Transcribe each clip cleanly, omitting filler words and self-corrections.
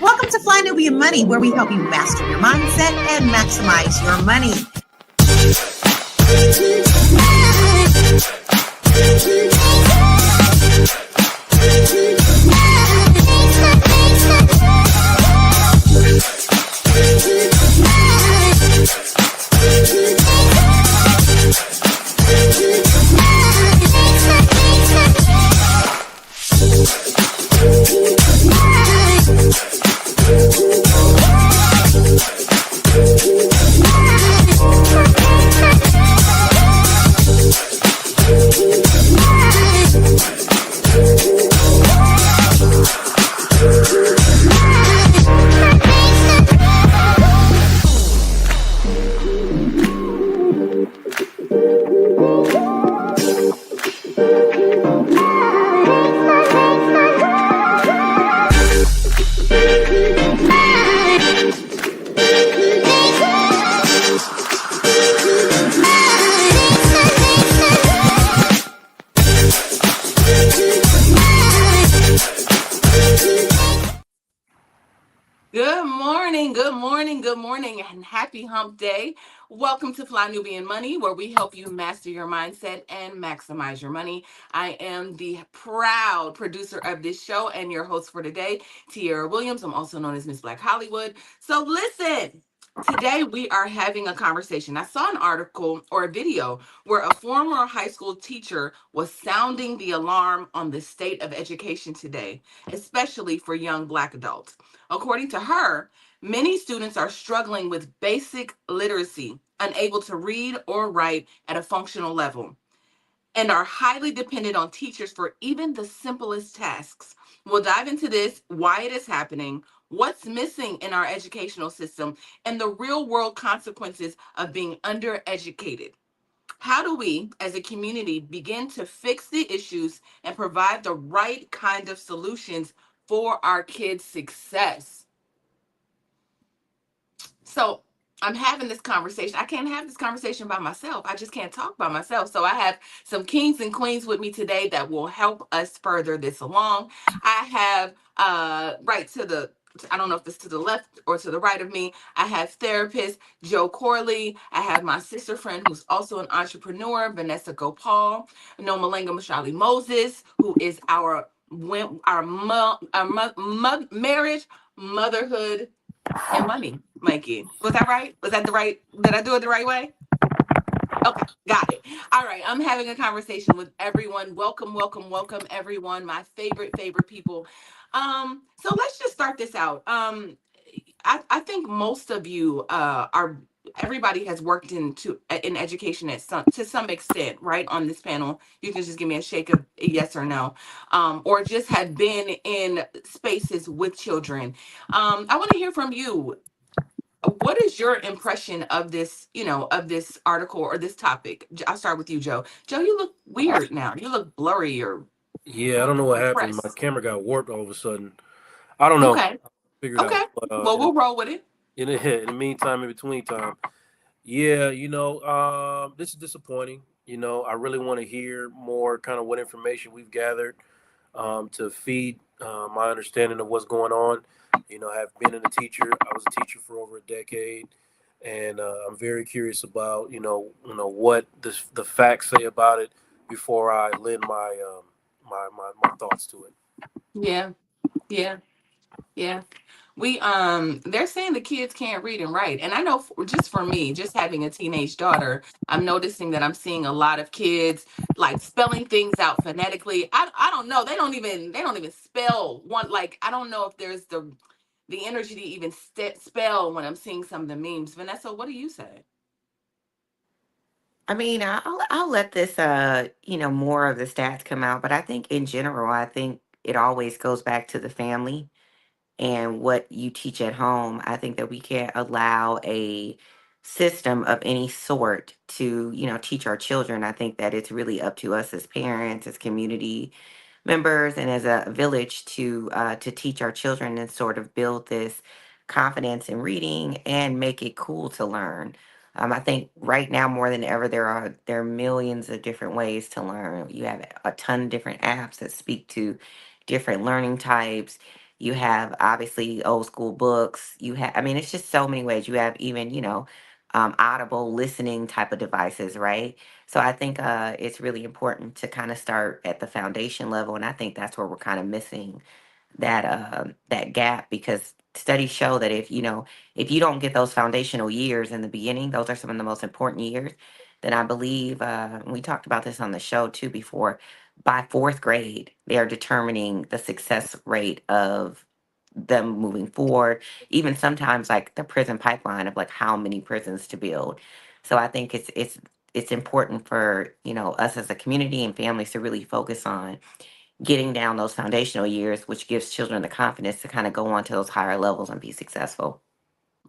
Welcome to Fly Nubian Money, where we help you master your mindset and maximize your money. Good morning, and happy hump day. Welcome to Fly Nubian Money, where we help you master your mindset and maximize your money. I am the proud producer of this show and your host for today, Tiara Williams. I'm also known as Miss Black Hollywood. So listen, today we are having a conversation. I saw an article or a video where a former high school teacher was sounding the alarm on the state of education today, especially for young Black adults. According to her, many students are struggling with basic literacy, unable to read or write at a functional level, and are highly dependent on teachers for even the simplest tasks. We'll dive into this, why it is happening, what's missing in our educational system, and the real world consequences of being undereducated. How do we, as a community, begin to fix the issues and provide the right kind of solutions for our kids' success? So I'm having this conversation. I can't have this conversation by myself. I just can't talk by myself. So I have some kings and queens with me today that will help us further this along. I have right to the I don't know if this to the left or to the right of me. I have therapist Joe Corley. I have my sister friend who's also an entrepreneur, Vanessa Gopal. No Malenga Mashali Moses, who is our marriage, motherhood, and money, Mikey. Was that right? Was that the right? Did I do it the right way? Okay, got it. All right, I'm having a conversation with everyone. Welcome, welcome, welcome, everyone. My favorite people. So let's just start this out. I think most of you are. Everybody has worked in education at some to some extent, right? On this panel, you can just give me a shake of a yes or no, or just have been in spaces with children. I want to hear from you. What is your impression of this, of this article or this topic? I'll start with you, Joe. Joe, you look weird now. You look blurry or Yeah, I don't know what happened. My depressed. camera got warped all of a sudden. I don't know. Okay. Figured out. Okay. But Well, we'll roll with it. in the meantime, in between time, yeah, this is disappointing. I really want to hear more kind of what information we've gathered to feed my understanding of what's going on. I've been a teacher. I was a teacher for over a decade, and I'm very curious about what the facts say about it before I lend my thoughts to it. Yeah. Yeah. Yeah. They're saying the kids can't read and write. And I know just for me, just having a teenage daughter, I'm noticing that I'm seeing a lot of kids like spelling things out phonetically. I don't know. They don't even spell one. Like, I don't know if there's the energy to even spell when I'm seeing some of the memes. Vanessa, what do you say? I mean, I'll let this more of the stats come out, but I think in general, I think it always goes back to the family and what you teach at home. I think that we can't allow a system of any sort to, teach our children. I think that it's really up to us as parents, as community members, and as a village to teach our children and sort of build this confidence in reading and make it cool to learn. I think right now more than ever there are millions of different ways to learn. You have a ton of different apps that speak to different learning types. You have obviously old school books. You have, I mean, it's just so many ways. You have even, audible listening type of devices, right? So I think it's really important to kind of start at the foundation level. And I think that's where we're kind of missing that gap, because studies show that if you don't get those foundational years in the beginning, those are some of the most important years. Then I believe we talked about this on the show too before. By fourth grade, they are determining the success rate of them moving forward. Even sometimes like the prison pipeline of like how many prisons to build. So I think it's important for us as a community and families to really focus on getting down those foundational years, which gives children the confidence to kind of go on to those higher levels and be successful.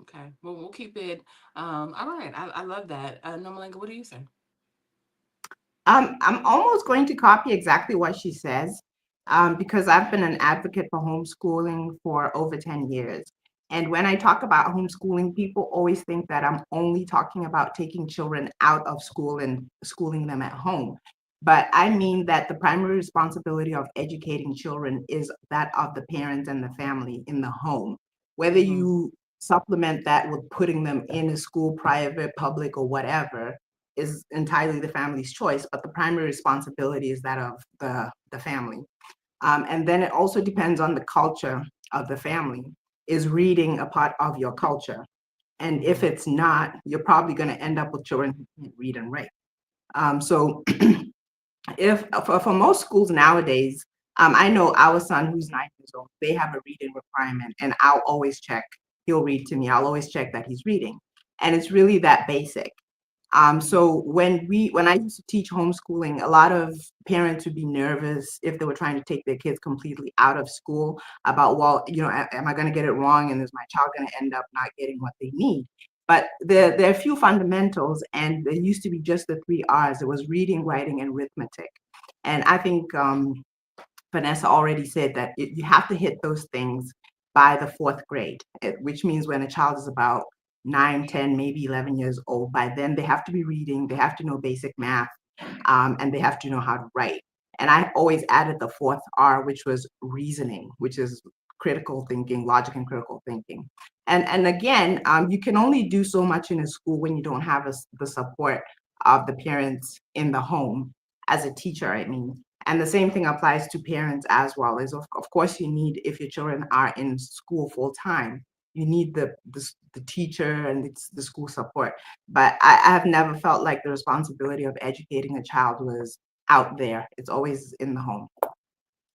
Okay. Well, we'll keep it. All right. I love that. Nomalinga, what do you say? I'm almost going to copy exactly what she says, because I've been an advocate for homeschooling for over 10 years. And when I talk about homeschooling, people always think that I'm only talking about taking children out of school and schooling them at home. But I mean that the primary responsibility of educating children is that of the parents and the family in the home. Whether Mhm. you supplement that with putting them in a school, private, public, or whatever, is entirely the family's choice, but the primary responsibility is that of the family. And then it also depends on the culture of the family. Is reading a part of your culture? And if it's not, you're probably going to end up with children who can't read and write. So if for most schools nowadays, I know our son who's 9 years old, they have a reading requirement, and I'll always check. He'll read to me. I'll always check that he's reading, and it's really that basic. So when I used to teach homeschooling, a lot of parents would be nervous if they were trying to take their kids completely out of school about, well, am I going to get it wrong, and is my child going to end up not getting what they need? But there are a few fundamentals, and there used to be just the 3 R's. It was reading, writing, and arithmetic. And I think Vanessa already said that you have to hit those things by the fourth grade, which means when a child is about 9, 10, maybe 11 years old, by then they have to be reading, they have to know basic math, and they have to know how to write. And I always added the fourth R, which was reasoning, which is critical thinking, logic and critical thinking. And again, you can only do so much in a school when you don't have the support of the parents in the home. As a teacher, I mean. And the same thing applies to parents as well. Is of course you need, if your children are in school full time, you need the teacher and the school support. But I have never felt like the responsibility of educating a child was out there. It's always in the home.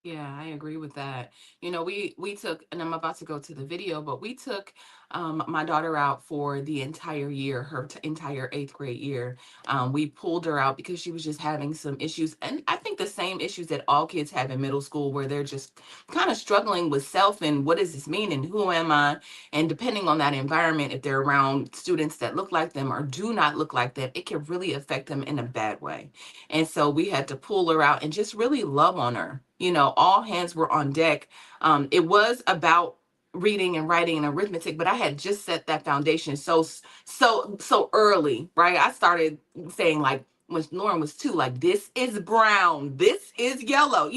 Yeah, I agree with that. We took, and I'm about to go to the video, but we took my daughter out for the entire year, her entire eighth grade year. We pulled her out because she was just having some issues, and I think the same issues that all kids have in middle school, where they're just kind of struggling with self and what does this mean and who am I? And depending on that environment, if they're around students that look like them or do not look like them, it can really affect them in a bad way. And so we had to pull her out and just really love on her. All hands were on deck. It was about reading and writing and arithmetic, but I had just set that foundation so early, right? I started saying, like, when Lauren was 2, like, this is brown, this is yellow,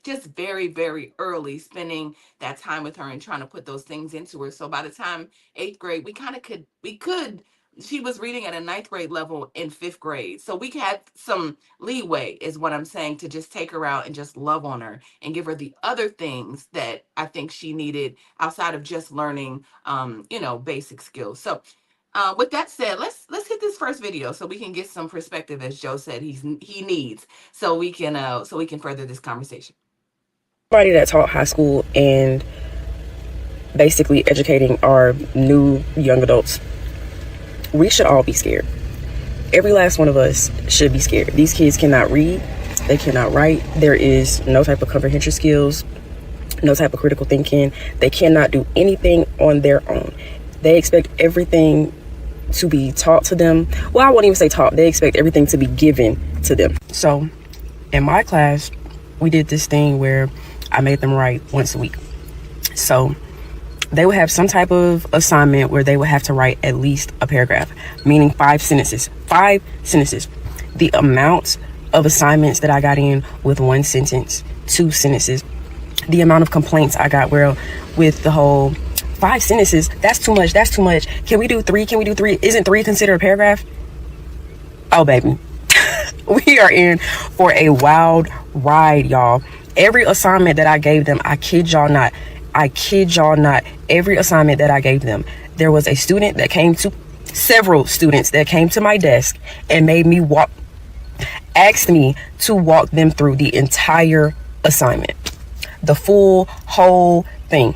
just very, very early, spending that time with her and trying to put those things into her. So by the time 8th grade, we could she was reading at a 9th grade level in 5th grade. So we had some leeway, is what I'm saying, to just take her out and just love on her and give her the other things that I think she needed outside of just learning, basic skills. So with that said, let's hit this first video so we can get some perspective, as Joe said he needs, so we can further this conversation. Somebody that taught high school and basically educating our new young adults, we should all be scared. Every last one of us should be scared. These kids cannot read, they cannot write, there is no type of comprehension skills, no type of critical thinking. They cannot do anything on their own. They expect everything to be taught to them. Well, I won't even say taught. They expect everything to be given to them. So in my class, we did this thing where I made them write once a week. So they would have some type of assignment where they would have to write at least a paragraph, meaning 5 sentences. 5 sentences. The amount of assignments that I got in with 1 sentence, 2 sentences, the amount of complaints I got with the whole 5 sentences, that's too much, can we do 3, isn't 3 considered a paragraph? Oh baby, we are in for a wild ride, y'all. Every assignment that I gave them, I kid y'all not, every assignment that I gave them, there was a student that came to, several students that came to my desk and asked me to walk them through the entire assignment, the whole thing.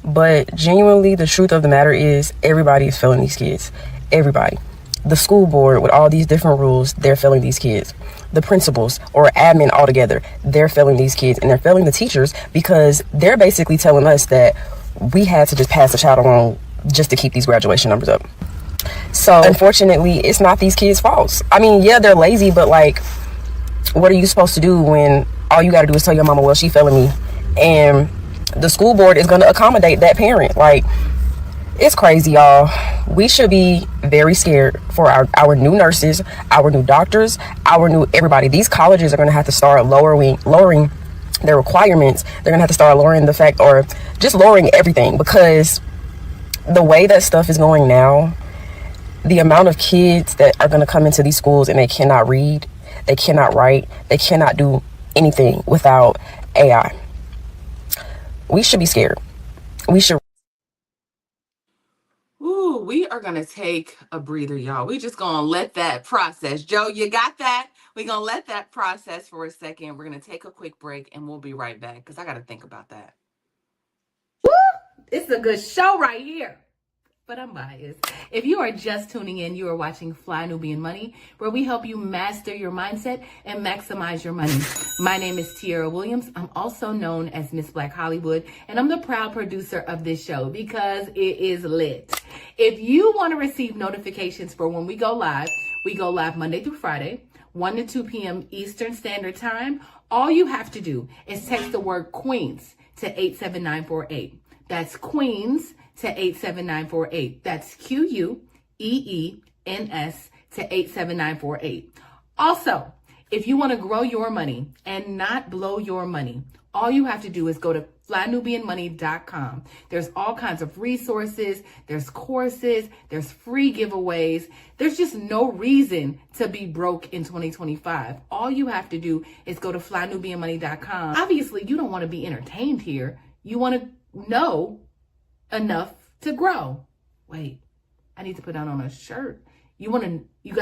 But genuinely, the truth of the matter is everybody is failing these kids. Everybody. The school board with all these different rules, they're failing these kids. The principals or admin altogether, they're failing these kids, and they're failing the teachers because they're basically telling us that we had to just pass the child along just to keep these graduation numbers up. So unfortunately, it's not these kids' faults. I mean, yeah, they're lazy, but like, what are you supposed to do when all you got to do is tell your mama, well, she failing me, and the school board is going to accommodate that parent? Like, it's crazy, y'all. We should be very scared for our new nurses, our new doctors, our new everybody. These colleges are going to have to start lowering their requirements. They're going to have to start lowering the fact, or just lowering everything, because the way that stuff is going now, the amount of kids that are going to come into these schools and they cannot read, they cannot write, they cannot do anything without AI. We should be scared. We should. Ooh, we are going to take a breather, y'all. We just going to let that process. Joe, you got that? We're going to let that process for a second. We're going to take a quick break and we'll be right back because I got to think about that. Woo! It's a good show right here. But I'm biased. If you are just tuning in, you are watching Fly Nubian Money, where we help you master your mindset and maximize your money. My name is Tiara Williams. I'm also known as Miss Black Hollywood, and I'm the proud producer of this show because it is lit. If you want to receive notifications for when we go live Monday through Friday, 1 to 2 p.m. Eastern Standard Time. All you have to do is text the word Queens to 87948. That's Queens to 87948. That's QUEENS to 87948. Also, if you want to grow your money and not blow your money, all you have to do is go to flynubianmoney.com. There's all kinds of resources, there's courses, there's free giveaways. There's just no reason to be broke in 2025. All you have to do is go to flynubianmoney.com. Obviously, you don't want to be entertained here. You want to know enough to grow. Wait, I need to put that on a shirt. You got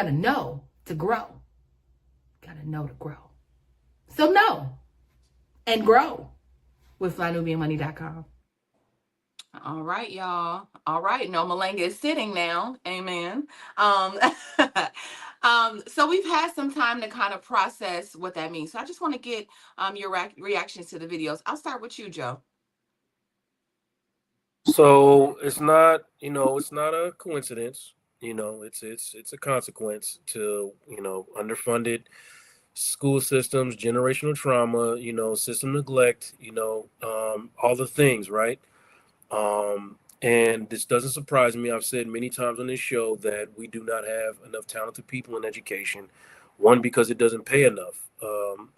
to know to grow. Got to know to grow. So know and grow with flynubianmoney.com. All right, y'all. All right. No, Malanga is sitting now. Amen. So we've had some time to kind of process what that means. So I just want to get your reactions to the videos. I'll start with you, Joe. So it's not a coincidence. It's a consequence to, underfunded school systems, generational trauma, system neglect, all the things, right? And this doesn't surprise me. I've said many times on this show that we do not have enough talented people in education. 1, because it doesn't pay enough,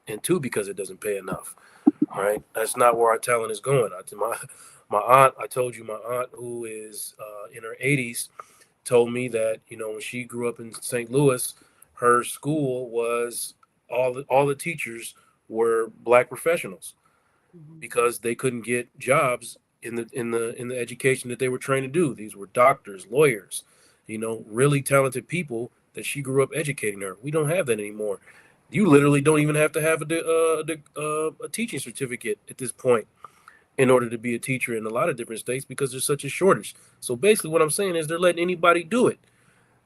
and 2, because it doesn't pay enough, right? That's not where our talent is going. I told you my aunt, who is in her 80s, told me that, when she grew up in St. Louis, her school was all the teachers were Black professionals because they couldn't get jobs in the education that they were trained to do. These were doctors, lawyers, really talented people that she grew up educating her. We don't have that anymore. You literally don't even have to have a teaching certificate at this point in order to be a teacher in a lot of different states because there's such a shortage. So basically what I'm saying is they're letting anybody do it.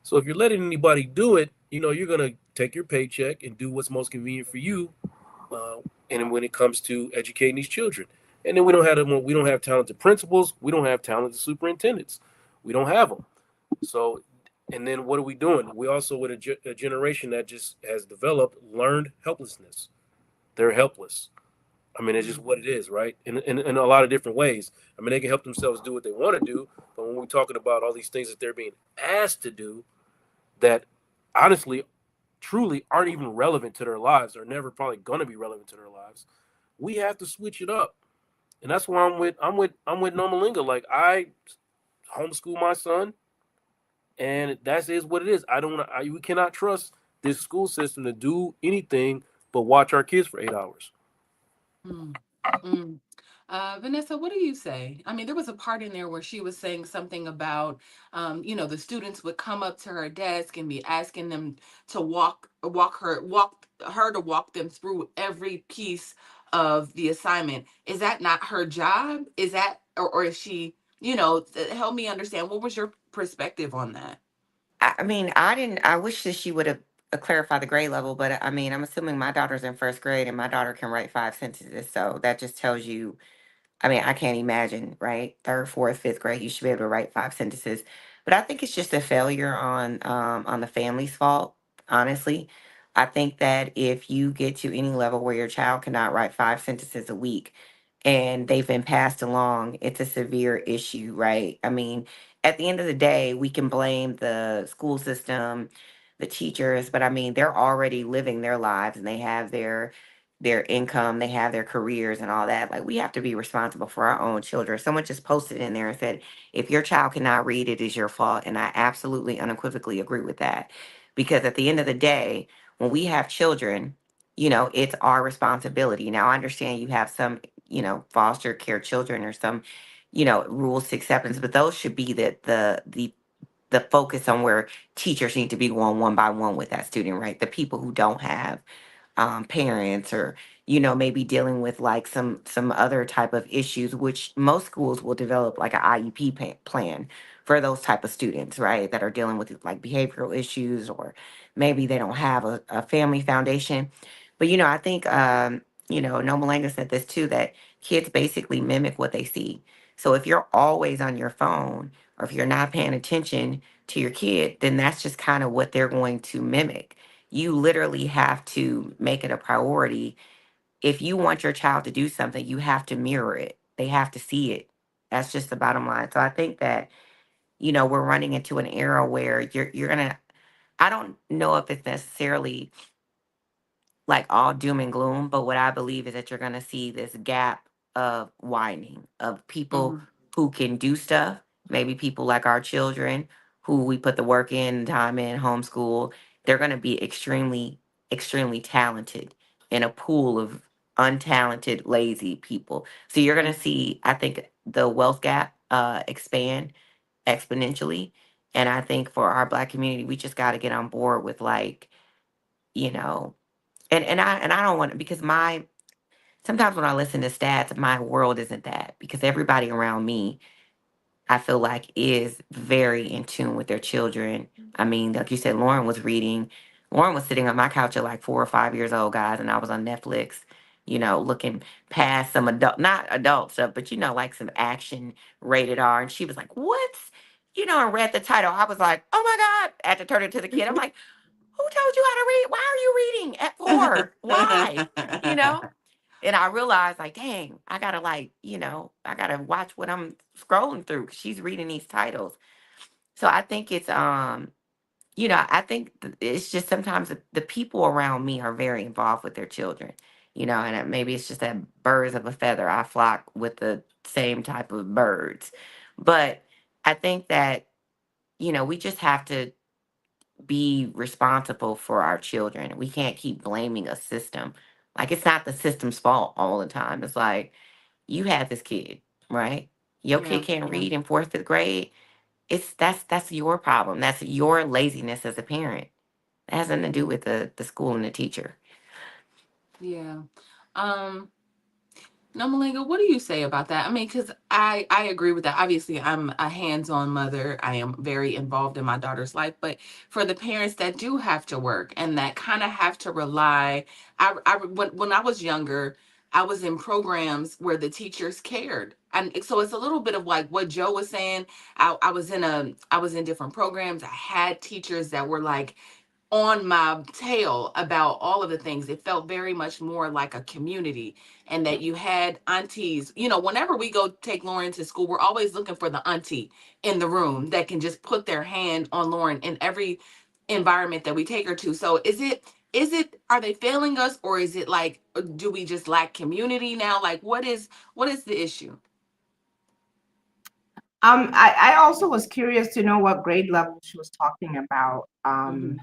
So if you're letting anybody do it, you're going to take your paycheck and do what's most convenient for you. And when it comes to educating these children, and then we don't have talented principals. We don't have talented superintendents. We don't have them. So, and then what are we doing? We also, with a generation that just has developed learned helplessness. They're helpless. I mean, it's just what it is, right? In a lot of different ways. I mean, they can help themselves do what they want to do, but when we're talking about all these things that they're being asked to do that honestly, truly aren't even relevant to their lives, or never probably going to be relevant to their lives, we have to switch it up. And that's why I'm with Nomalinga. Like, I homeschool my son, and that is what it is. We cannot trust this school system to do anything but watch our kids for 8 hours. Mm. Mm. Vanessa, what do you say? I mean, there was a part in there where she was saying something about, the students would come up to her desk and be asking them to walk her to walk them through every piece of the assignment. Is that not her job? Is that, or is she, help me understand. What was your perspective on that? I mean, I didn't. I wish that she would have clarified the grade level, but I mean, I'm assuming my daughter's in first grade and my daughter can write 5 sentences, so that just tells you. I mean, I can't imagine, right? Third, fourth, fifth grade, you should be able to write 5 sentences. But I think it's just a failure on the family's fault, honestly. I think that if you get to any level where your child cannot write 5 sentences a week and they've been passed along, it's a severe issue, right? I mean, at the end of the day, we can blame the school system, the teachers, but I mean, they're already living their lives and they have their income, they have their careers and all that. Like, we have to be responsible for our own children. Someone just posted in there and said, if your child cannot read, it is your fault. And I absolutely unequivocally agree with that. Because at the end of the day, when we have children, it's our responsibility. Now, I understand you have some, foster care children or some, rules to acceptance, but those should be the focus on where teachers need to be going one by one with that student, right? The people who don't have parents, or maybe dealing with like some other type of issues, which most schools will develop like an IEP plan for those type of students, right, that are dealing with like behavioral issues, or maybe they don't have a family foundation. But I think No Malanga said this too, that kids basically mimic what they see. So if you're always on your phone, or if you're not paying attention to your kid, then that's just kind of what they're going to mimic. You literally have to make it a priority. If you want your child to do something, you have to mirror it. They have to see it. That's just the bottom line. So I think that, we're running into an era where you're gonna, I don't know if it's necessarily like all doom and gloom, but what I believe is that you're going to see this gap of widening of people Hmm. who can do stuff, maybe people like our children who we put the work in, time in, homeschool. They're going to be extremely, extremely talented in a pool of untalented, lazy people. So you're going to see, I think, the wealth gap expand exponentially. And I think for our Black community, we just got to get on board with like, you know, and I don't want, because my sometimes when I listen to stats, my world isn't that, because everybody around me, I feel like, is very in tune with their children. I mean, like you said, Lauren was reading. Lauren was sitting on my couch at like 4 or 5 years old, guys, and I was on Netflix, looking past some adult, not adult stuff, but like some action rated R. And she was like, "What's," and read the title. I was like, "Oh my God!" I had to turn it to the kid. I'm like, who told you how to read? Why are you reading at 4? Why? You know? And I realized, like, dang, I gotta I gotta watch what I'm scrolling through, 'cause she's reading these titles. So I think it's I think it's just sometimes the people around me are very involved with their children. And maybe it's just that birds of a feather. I flock with the same type of birds. But I think that, we just have to be responsible for our children. We can't keep blaming a system. Like, it's not the system's fault all the time. It's like, you had this kid, right? Your kid Yeah, can't yeah, read in fourth, fifth grade. That's your problem. That's your laziness as a parent. It has nothing to do with the school and the teacher. yeah. Um, No, Malinga, what do you say about that? I mean, because I agree with that. Obviously, I'm a hands-on mother. I am very involved in my daughter's life. But for the parents that do have to work and that kind of have to rely, when I was younger, I was in programs where the teachers cared, and so it's a little bit of like what Joe was saying. I was in different programs. I had teachers that were like on my tail about all of the things. It felt very much more like a community, and that you had aunties. Whenever we go take Lauren to school, we're always looking for the auntie in the room that can just put their hand on Lauren in every environment that we take her to. So is it are they failing us, or is it like, do we just lack community now? Like, what is the issue? I also was curious to know what grade level she was talking about. And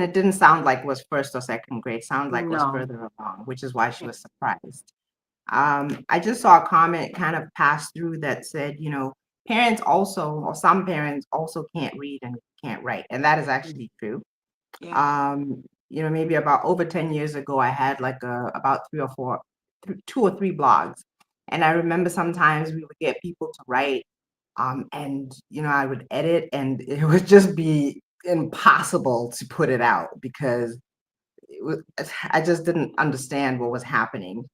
it didn't sound like it was first or second grade. It sounded like it was No. further along, which is why she was surprised. I just saw a comment kind of pass through that said, parents also, or some parents also can't read and can't write. And that is actually true. Yeah. Maybe about over 10 years ago, I had like about 2 or 3 blogs. And I remember sometimes we would get people to write, and I would edit, and it would just be impossible to put it out because I just didn't understand what was happening.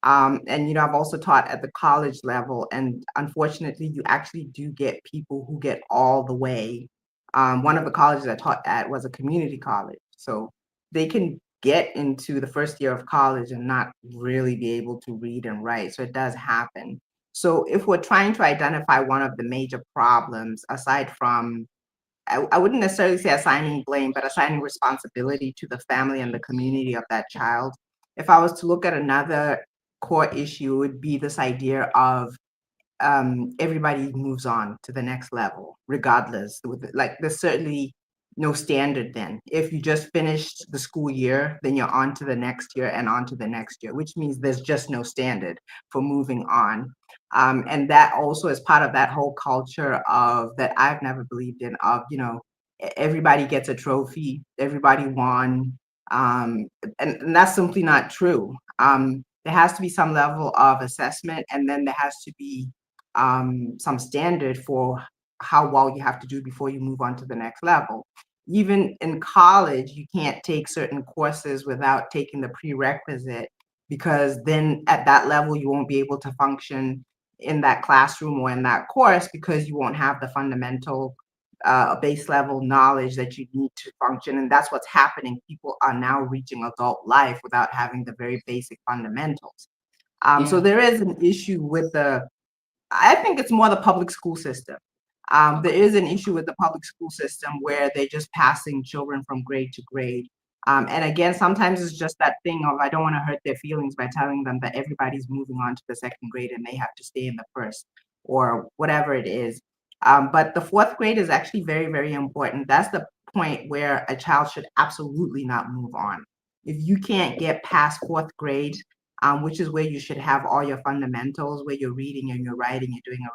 And I've also taught at the college level, and unfortunately, you actually do get people who get all the way. One of the colleges I taught at was a community college, so they can get into the first year of college and not really be able to read and write. So it does happen. So if we're trying to identify one of the major problems, aside from I wouldn't necessarily say assigning blame, but assigning responsibility to the family and the community of that child. If I was to look at another core issue, it would be this idea of everybody moves on to the next level, regardless. Like there's certainly no standard then. If you just finished the school year, then you're on to the next year and on to the next year, which means there's just no standard for moving on. And that also is part of that whole culture of that I've never believed in of, everybody gets a trophy, everybody won. And that's simply not true. There has to be some level of assessment, and then there has to be some standard for how well you have to do before you move on to the next level. Even in college, you can't take certain courses without taking the prerequisite, because then at that level, you won't be able to function in that classroom or in that course because you won't have the fundamental base level knowledge that you need to function. And that's what's happening. People are now reaching adult life without having the very basic fundamentals. So there is an issue with I think it's more the public school system. There is an issue with the public school system where they're just passing children from grade to grade. And again, sometimes it's just that thing of I don't want to hurt their feelings by telling them that everybody's moving on to the second grade and they have to stay in the first or whatever it is. But the fourth grade is actually very, very important. That's the point where a child should absolutely not move on. If you can't get past fourth grade, which is where you should have all your fundamentals, where you're reading and you're writing, you're doing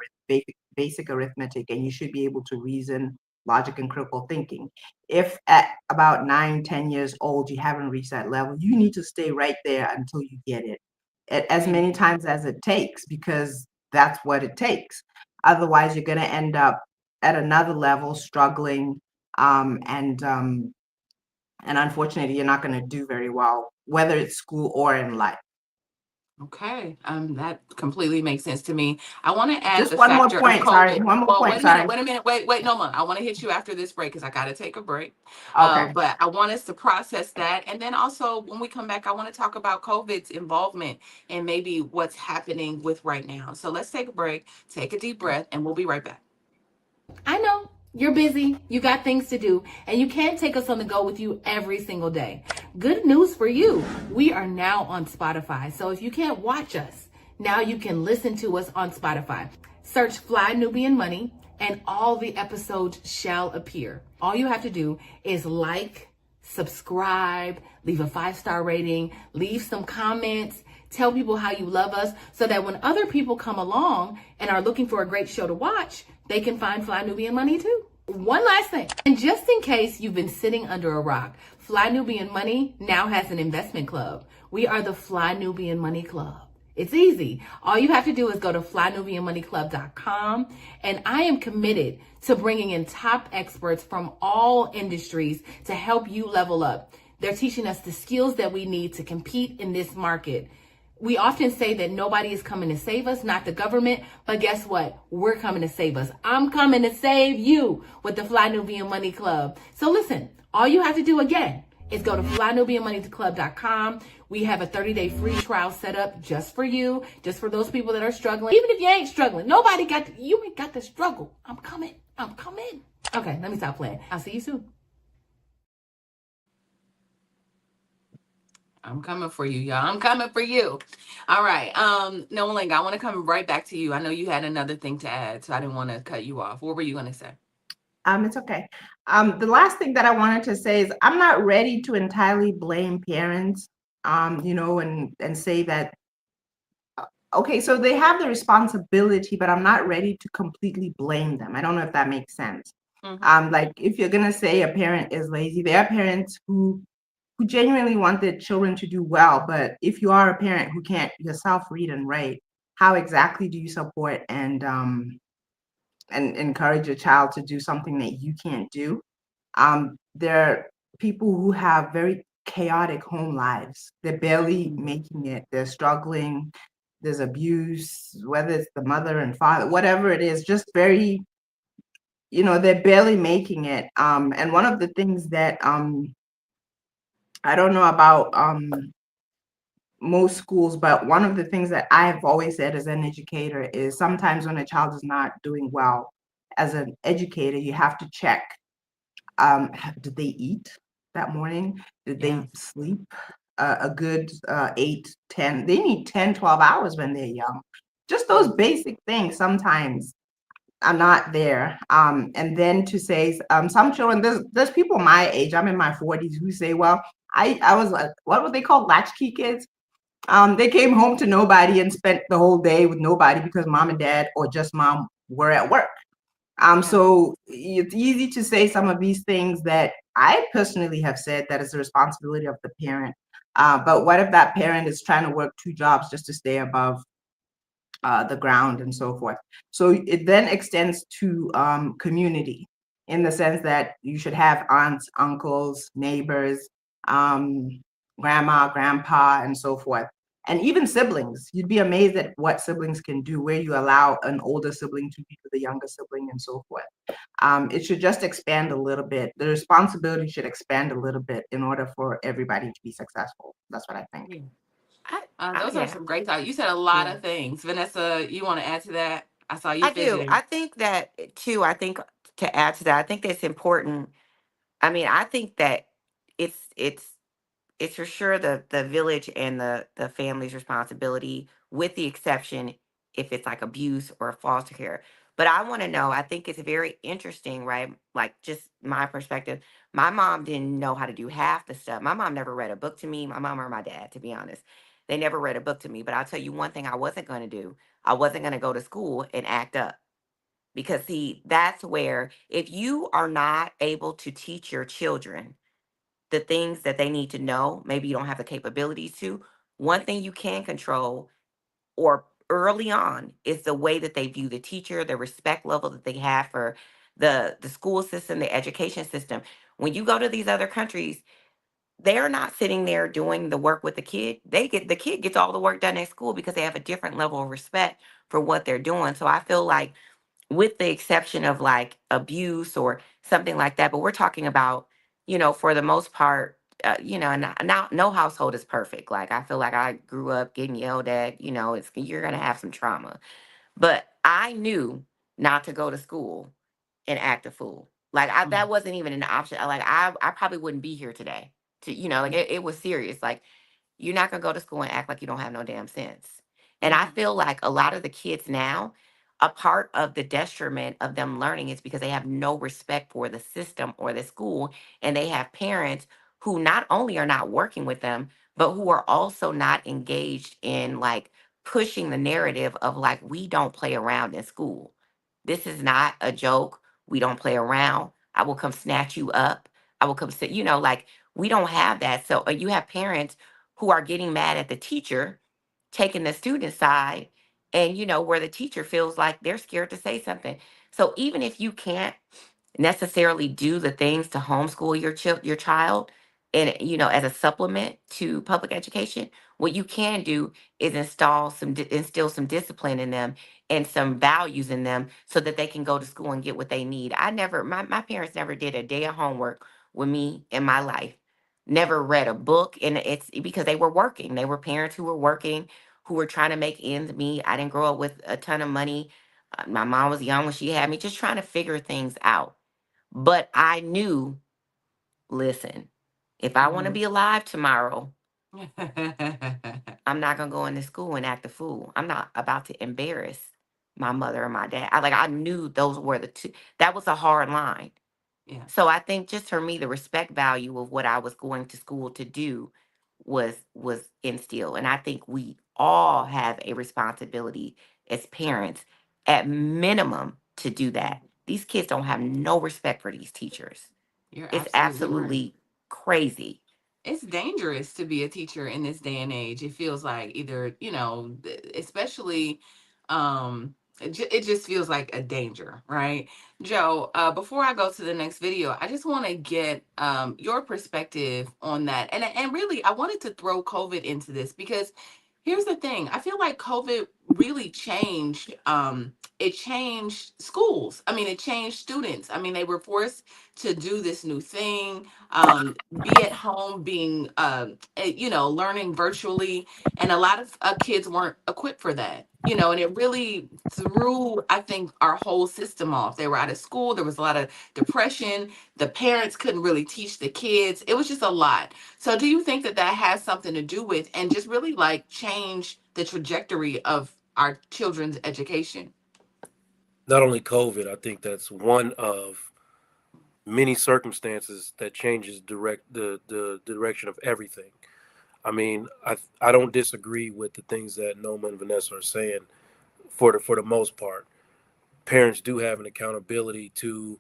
basic arithmetic, and you should be able to reason, logic, and critical thinking. If at about 9, 10 years old, you haven't reached that level, you need to stay right there until you get it as many times as it takes, because that's what it takes. Otherwise, you're going to end up at another level struggling, and unfortunately, you're not going to do very well, whether it's school or in life. Okay, that completely makes sense to me. I want to add Just the one more factor of point. Sorry, COVID. one more Well, point. wait a Sorry. minute, wait, no more. I want to hit you after this break because I got to take a break. Okay. But I want us to process that, and then also when we come back, I want to talk about COVID's involvement and maybe what's happening with right now. So let's take a break, take a deep breath, and we'll be right back. I know you're busy, you got things to do, and you can't take us on the go with you every single day. Good news for you. We are now on Spotify. So if you can't watch us, now you can listen to us on Spotify. Search Fly Nubian Money and all the episodes shall appear. All you have to do is like, subscribe, leave a 5-star rating, leave some comments, tell people how you love us so that when other people come along and are looking for a great show to watch, they can find Fly Nubian Money too. One last thing, and just in case you've been sitting under a rock, Fly Nubian Money now has an investment club. We are the Fly Nubian Money Club. It's easy. All you have to do is go to flynubianmoneyclub.com, and I am committed to bringing in top experts from all industries to help you level up. They're teaching us the skills that we need to compete in this market. We often say that nobody is coming to save us, not the government, but guess what? We're coming to save us. I'm coming to save you with the Fly Nubian Money Club. So listen, all you have to do again is go to flynubianmoneyclub.com. We have a 30-day free trial set up just for you, just for those people that are struggling. Even if you ain't struggling, you ain't got to struggle. I'm coming. Okay, let me stop playing. I'll see you soon. I'm coming for you, y'all. I'm coming for you. All right. Noelinga, I want to come right back to you. I know you had another thing to add, so I didn't want to cut you off. What were you going to say? It's okay. The last thing that I wanted to say is I'm not ready to entirely blame parents, and say that, okay, so they have the responsibility, but I'm not ready to completely blame them. I don't know if that makes sense. Like if you're gonna say a parent is lazy, there are parents who genuinely want their children to do well, but if you are a parent who can't yourself read and write, how exactly do you support and encourage a child to do something that you can't do? There are people who have very chaotic home lives. They're barely making it. They're struggling. There's abuse, whether it's the mother and father, whatever it is, just very, they're barely making it. And one of the things that I don't know about most schools, but one of the things that I've always said as an educator is sometimes when a child is not doing well, as an educator, you have to check, did they eat that morning? Did they sleep a good 8, 10? They need 10, 12 hours when they're young. Just those basic things sometimes are not there. And then to say some children, there's people my age, I'm in my 40s, who say, well, I was like, what would they call latchkey kids? They came home to nobody and spent the whole day with nobody because mom and dad or just mom were at work. So it's easy to say some of these things that I personally have said that is the responsibility of the parent. But what if that parent is trying to work 2 jobs just to stay above the ground and so forth? So it then extends to community, in the sense that you should have aunts, uncles, neighbors, grandma, grandpa, and so forth. And even siblings. You'd be amazed at what siblings can do, where you allow an older sibling to be with a younger sibling and so forth. It should just expand a little bit. The responsibility should expand a little bit in order for everybody to be successful. That's what I think. Those are some great thoughts. You said a lot of things. Vanessa, you want to add to that? I saw you I do. fidgeting. I think that too. I think to add to that, I think that's important. I mean, I think that it's it's for sure the village and the family's responsibility, with the exception if it's like abuse or foster care. But I want to know, I think it's very interesting, right? Like just my perspective. My mom didn't know how to do half the stuff. My mom never read a book to me, my mom or my dad, to be honest. They never read a book to me. But I'll tell you one thing I wasn't going to do. I wasn't going to go to school and act up. Because see, that's where if you are not able to teach your children the things that they need to know, maybe you don't have the capabilities to. One thing you can control or early on is the way that they view the teacher, the respect level that they have for the school system, the education system. When you go to these other countries, they're not sitting there doing the work with the kid. The kid gets all the work done at school because they have a different level of respect for what they're doing. So I feel like, with the exception of like abuse or something like that, but we're talking about, for the most part, and now no household is perfect. Like I feel like I grew up getting yelled at, you're gonna have some trauma. But I knew not to go to school and act a fool. Like that wasn't even an option. Like I probably wouldn't be here today. Like it was serious. Like you're not gonna go to school and act like you don't have no damn sense. And I feel like a lot of the kids now, a part of the detriment of them learning is because they have no respect for the system or the school, and they have parents who not only are not working with them, but who are also not engaged in like pushing the narrative of like, we don't play around in school. This is not a joke. We don't play around. I will come snatch you up. I will come sit, like we don't have that. So you have parents who are getting mad at the teacher, taking the student side, and where the teacher feels like they're scared to say something. So even if you can't necessarily do the things to homeschool your child, and as a supplement to public education, what you can do is instill some discipline in them and some values in them so that they can go to school and get what they need. My parents never did a day of homework with me in my life, never read a book, and it's because they were working. They were parents who were working, who were trying to make ends meet. I didn't grow up with a ton of money. My mom was young when she had me, just trying to figure things out. But I knew, listen, if I want to be alive tomorrow, I'm not gonna go into school and act a fool. I'm not about to embarrass my mother or my dad. I knew those were the two. That was a hard line. Yeah. So I think just for me, the respect value of what I was going to school to do was instilled. And I think we all have a responsibility as parents, at minimum, to do that. These kids don't have no respect for these teachers. You're It's absolutely right. absolutely crazy. It's dangerous to be a teacher in this day and age. It feels like either, especially, it just feels like a danger, right? Joe, before I go to the next video, I just want to get your perspective on that. And really, I wanted to throw COVID into this because here's the thing. I feel like COVID really changed, it changed schools. I mean, it changed students. I mean, they were forced to do this new thing, be at home, being, learning virtually. And a lot of kids weren't equipped for that, and it really threw, I think, our whole system off. They were out of school. There was a lot of depression. The parents couldn't really teach the kids. It was just a lot. So do you think that that has something to do with and just really like change the trajectory of our children's education? Not only COVID, I think that's one of many circumstances that changes the direction of everything. I mean, I don't disagree with the things that Noma and Vanessa are saying for the most part. Parents do have an accountability to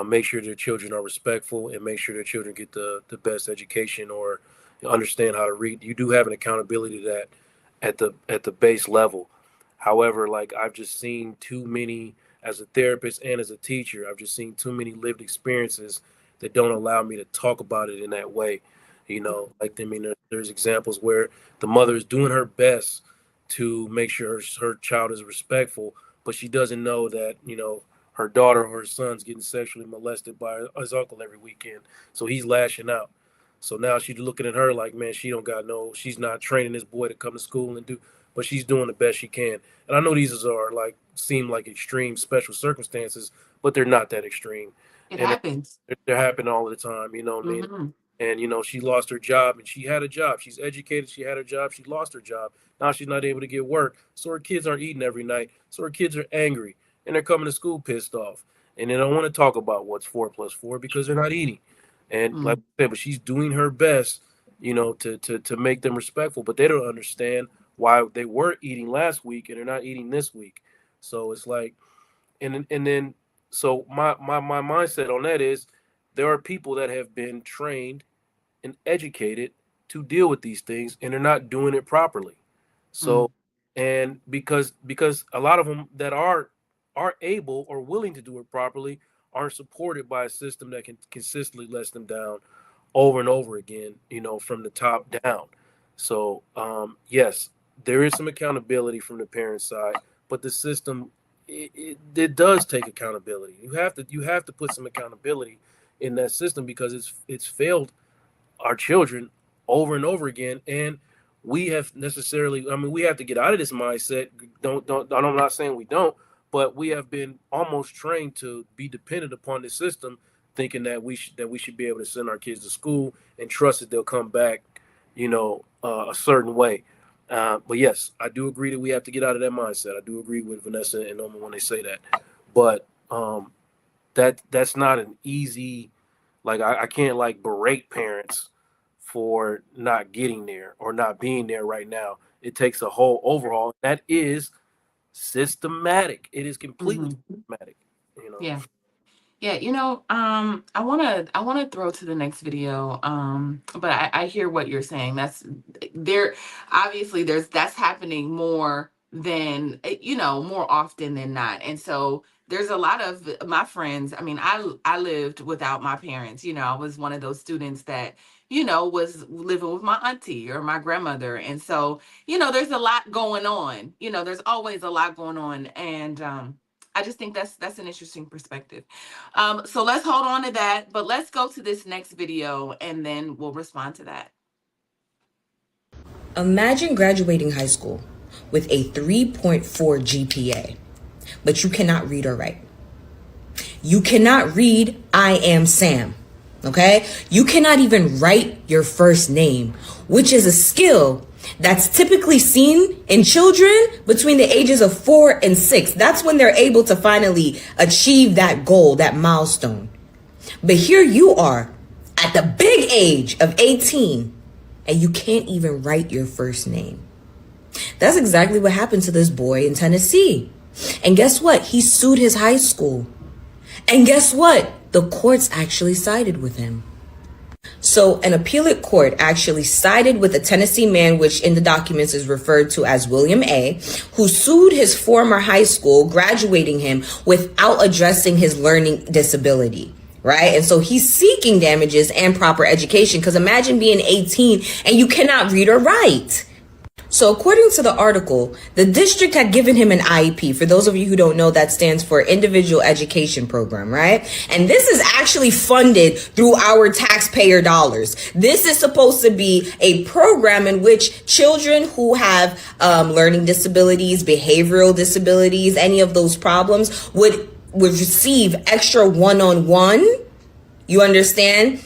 make sure their children are respectful and make sure their children get the best education or understand how to read. You do have an accountability to that at the base level. However, like I've just seen too many as a therapist and as a teacher, I've just seen too many lived experiences that don't allow me to talk about it in that way. Like I mean, there's examples where the mother is doing her best to make sure her child is respectful, but she doesn't know that her daughter or her son's getting sexually molested by his uncle every weekend, so he's lashing out. So now she's looking at her like, man, she's not training this boy to come to school and do, but she's doing the best she can. And I know these are like seem like extreme special circumstances, but they're not that extreme. It And happens. they're happening all the time, you know what I mean? Mm-hmm. And she lost her job and she had a job. She's educated, she had a job, she lost her job. Now she's not able to get work. So her kids aren't eating every night. So her kids are angry and they're coming to school pissed off. And they don't want to talk about what's 4+4 because they're not eating. And like I said, but she's doing her best, to make them respectful, but they don't understand why they were eating last week and they're not eating this week. So it's like, and then, so my mindset on that is there are people that have been trained and educated to deal with these things and they're not doing it properly. So, and because a lot of them that are able or willing to do it properly aren't supported by a system that can consistently let them down over and over again, from the top down. So, yes, there is some accountability from the parent side, but the system, it does take accountability. You have to put some accountability in that system because it's failed our children over and over again. And we have we have to get out of this mindset. I'm not saying we don't, but we have been almost trained to be dependent upon the system, thinking that we should be able to send our kids to school and trust that they'll come back, a certain way. But yes, I do agree that we have to get out of that mindset. I do agree with Vanessa and Noma when they say that. But that's not an easy, like I can't like berate parents for not getting there or not being there right now. It takes a whole overhaul. That is systematic. It is completely systematic. Yeah. Yeah, I wanna throw to the next video. But I hear what you're saying. That's there obviously that's happening more than more often than not. And so there's a lot of my friends. I mean, I lived without my parents. I was one of those students that, was living with my auntie or my grandmother. And so, there's a lot going on. There's always a lot going on. And I just think that's an interesting perspective. So let's hold on to that, but let's go to this next video and then we'll respond to that. Imagine graduating high school with a 3.4 GPA, but you cannot read or write. You cannot read I Am Sam. Okay? You cannot even write your first name, which is a skill that's typically seen in children between the ages of 4 and 6. That's when they're able to finally achieve that goal, that milestone. But here you are at the big age of 18 and you can't even write your first name. That's exactly what happened to this boy in Tennessee. And guess what? He sued his high school. And guess what? The courts actually sided with him. So an appellate court actually sided with a Tennessee man, which in the documents is referred to as William A., who sued his former high school, graduating him without addressing his learning disability. Right? And so he's seeking damages and proper education, because imagine being 18 and you cannot read or write. So according to the article, the district had given him an IEP. For those of you who don't know, that stands for Individual Education Program, right? And this is actually funded through our taxpayer dollars. This is supposed to be a program in which children who have learning disabilities, behavioral disabilities, any of those problems would receive extra one-on-one, you understand,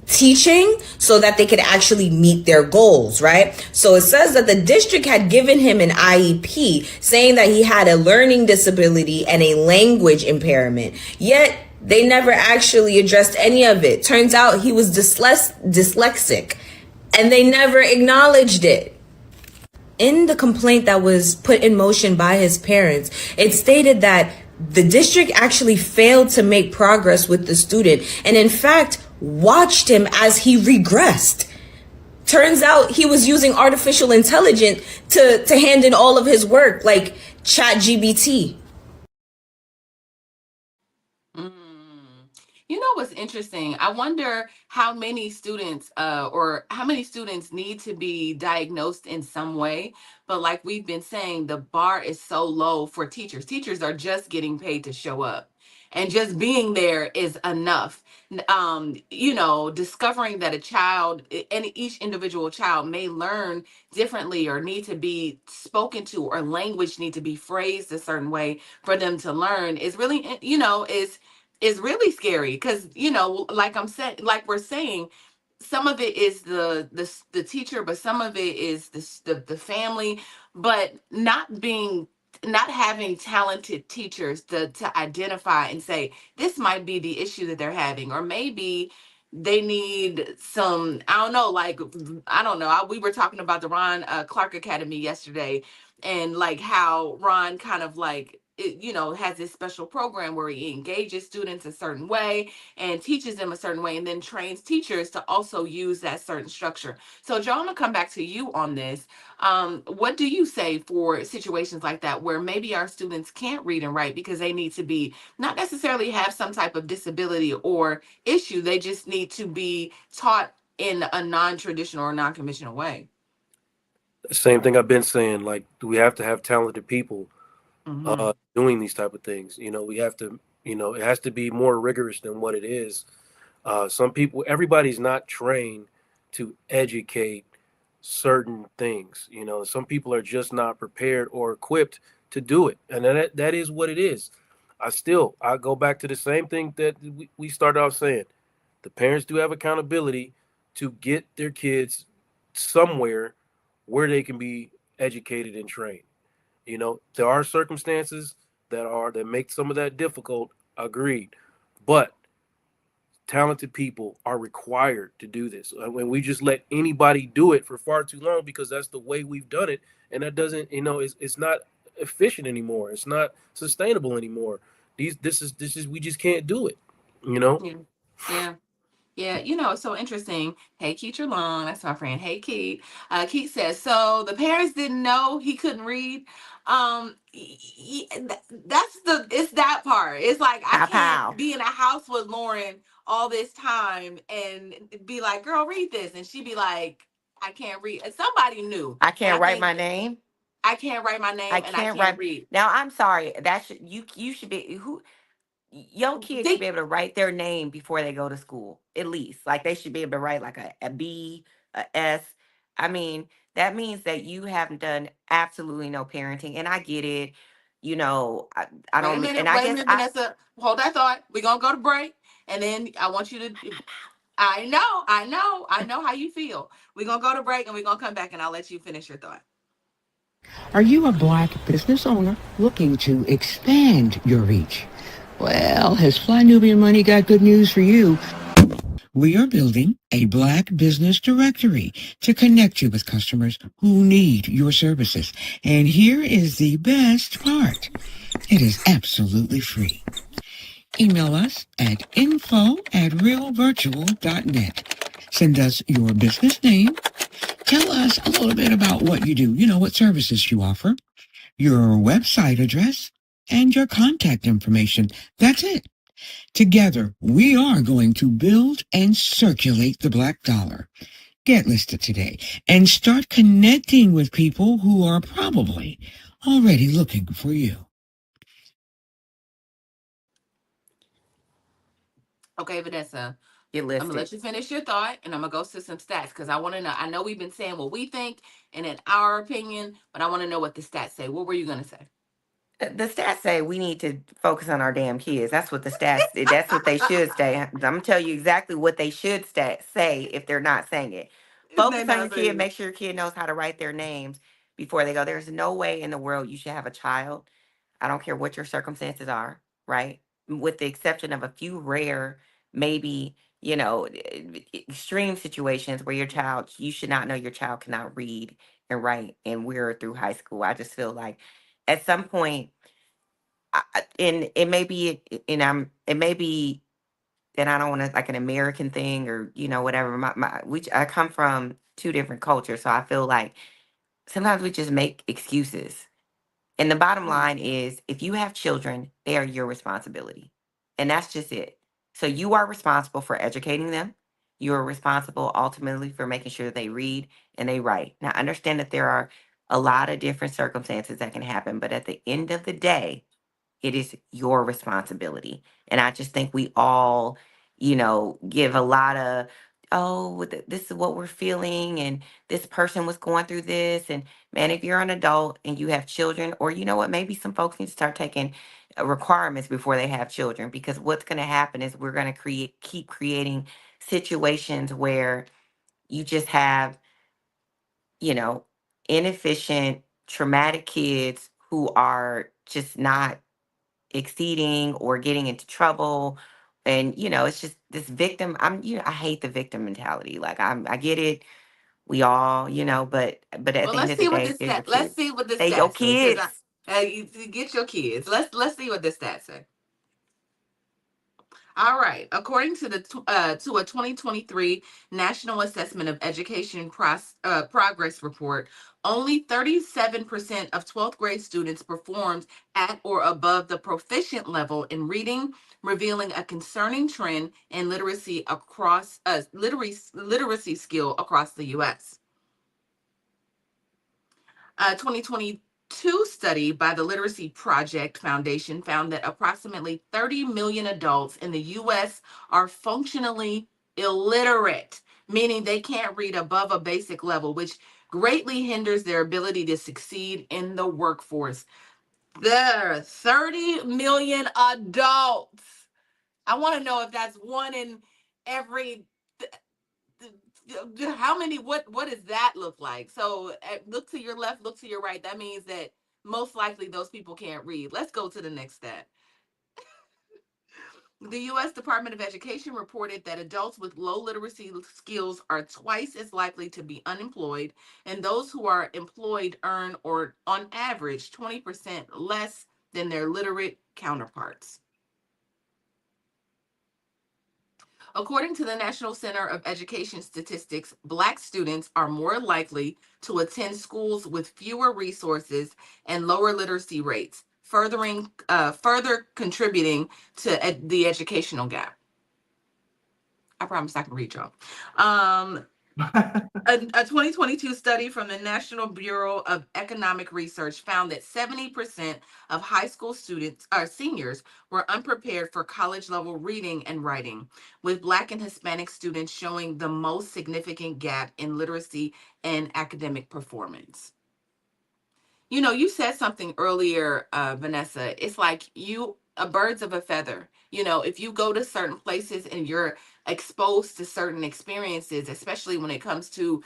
teaching so that they could actually meet their goals, right? So it says that the district had given him an IEP saying that he had a learning disability and a language impairment, yet they never actually addressed any of it. Turns out he was dyslexic and they never acknowledged it. In the complaint that was put in motion by his parents, it stated that the district actually failed to make progress with the student and in fact watched him as he regressed. Turns out he was using artificial intelligence to hand in all of his work, like ChatGPT. You know what's interesting? I wonder how many students need to be diagnosed in some way. But like we've been saying, the bar is so low for teachers. Teachers are just getting paid to show up. And just being there is enough. Discovering that a child, and each individual child may learn differently or need to be spoken to, or language need to be phrased a certain way for them to learn is really, is really scary, because like we're saying, some of it is the teacher, but some of it is the family. But not having talented teachers to identify and say this might be the issue that they're having, or maybe they need some, I don't know, we were talking about the Ron Clark Academy yesterday, and like how Ron kind of has this special program where he engages students a certain way and teaches them a certain way, and then trains teachers to also use that certain structure. So Joe, I'm gonna come back to you on this. What do you say for situations like that, where maybe our students can't read and write because they need to be, not necessarily have some type of disability or issue, they just need to be taught in a non-traditional or non-conventional way? Same thing I've been saying. Like, we have to have talented people doing these type of things. We have to, it has to be more rigorous than what it is. Everybody's not trained to educate certain things. Some people are just not prepared or equipped to do it. And that is what it is. I go back to the same thing that we started off saying. The parents do have accountability to get their kids somewhere where they can be educated and trained. There are circumstances that make some of that difficult, agreed. But talented people are required to do this. When we just let anybody do it for far too long, because that's the way we've done it, and that doesn't, it's not efficient anymore. It's not sustainable anymore. We just can't do it. Yeah. Yeah, it's so interesting. Hey, Keith Long, that's my friend. Hey, Keith. Keith says, so the parents didn't know he couldn't read. It's that part. It's like, I can't be in a house with Lauren all this time and be like, girl, read this. And she'd be like, I can't read. And somebody knew. I can't write my name. I can't write my name, and I can't read. Now, I'm sorry. You should be, young kids should be able to write their name before they go to school, at least. Like, they should be able to write like a B, a S. I mean, that means that you haven't done absolutely no parenting. And I get it. I don't. Wait a minute, and I guess Vanessa. Hold that thought. We're gonna go to break. And then I want you to, I know how you feel. We're going to go to break and we're going to come back and I'll let you finish your thought. Are you a Black business owner looking to expand your reach? Well, has Fly Nubian Money got good news for you? We are building a Black business directory to connect you with customers who need your services. And here is the best part. It is absolutely free. Email us at info@realvirtual.net. Send us your business name. Tell us a little bit about what you do, what services you offer, your website address, and your contact information. That's it. Together, we are going to build and circulate the Black dollar. Get listed today and start connecting with people who are probably already looking for you. Okay, Vanessa. Get I'm gonna listed. let you finish your thought, and I'm gonna go to some stats because I want to know. I know we've been saying what we think and in our opinion, but I want to know what the stats say. What were you gonna say? The stats say we need to focus on our damn kids. That's what the stats. That's what they should say. I'm gonna tell you exactly what they should say if they're not saying it. They're Focus on your not kid. saying Make sure your kid knows how to write their names before they go. There's no way in the world you should have a child. I don't care what your circumstances are, right? With the exception of a few rare, maybe, extreme situations where you should not know your child cannot read and write, and we're through high school. I just feel like at some point, and it may be, it may be that I don't want to like an American thing or, whatever. I come from two different cultures. So I feel like sometimes we just make excuses. And the bottom line is if you have children, they are your responsibility. And that's just it. So you are responsible for educating them. You are responsible ultimately for making sure they read and they write. Now, understand that there are a lot of different circumstances that can happen, but at the end of the day, it is your responsibility. And I just think we all, give a lot of, oh, this is what we're feeling. And this person was going through this. And man, if you're an adult and you have children, or you know what, maybe some folks need to start taking requirements before they have children, because what's going to happen is we're going to keep creating situations where you just have, you know, inefficient, traumatic kids who are just not exceeding or getting into trouble. And, it's just this victim. I hate the victim mentality. Like I get it. We all, but at Well, the end let's of the see what day, the they're your stat. Let's kids. see what the They your stats say. Because kids. you get your kids. Let's see what the stats say. All right. According to to a 2023 National Assessment of Education Progress Report, only 37% of 12th grade students performed at or above the proficient level in reading, revealing a concerning trend in literacy skill across the U.S. A 2022 study by the Literacy Project Foundation found that approximately 30 million adults in the U.S. are functionally illiterate, meaning they can't read above a basic level, which greatly hinders their ability to succeed in the workforce. There are 30 million adults. I want to know if that's one in every how many, what does that look like? So look to your left, look to your right. That means that most likely those people can't read. Let's go to the next stat. The U.S. Department of Education reported that adults with low literacy skills are twice as likely to be unemployed, and those who are employed earn, or on average, 20% less than their literate counterparts. According to the National Center of Education Statistics, Black students are more likely to attend schools with fewer resources and lower literacy rates, further contributing to the educational gap. I promise I can read y'all. A 2022 study from the National Bureau of Economic Research found that 70% of high school students or seniors were unprepared for college level reading and writing, with Black and Hispanic students showing the most significant gap in literacy and academic performance. You said something earlier, Vanessa. It's like you a birds of a feather. If you go to certain places and you're exposed to certain experiences, especially when it comes to,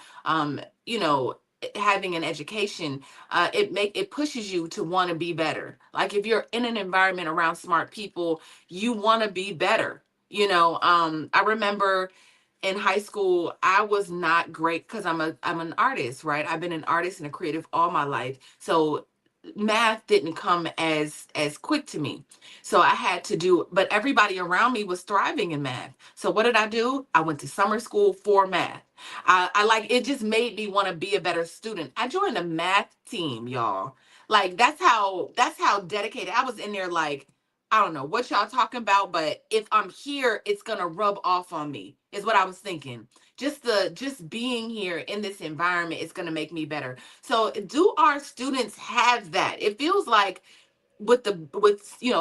you know, having an education, it pushes you to want to be better. Like if you're in an environment around smart people, you want to be better. I remember in high school, I was not great because I'm an artist, right? I've been an artist and a creative all my life. So math didn't come as quick to me. So I had to do, but everybody around me was thriving in math. So what did I do? I went to summer school for math. I like it, just made me want to be a better student. I joined a math team, y'all. Like that's how dedicated I was in there. Like, I don't know what y'all talking about, but if I'm here, it's gonna rub off on me, is what I was thinking. Just being here in this environment is gonna make me better. So do our students have that? It feels like with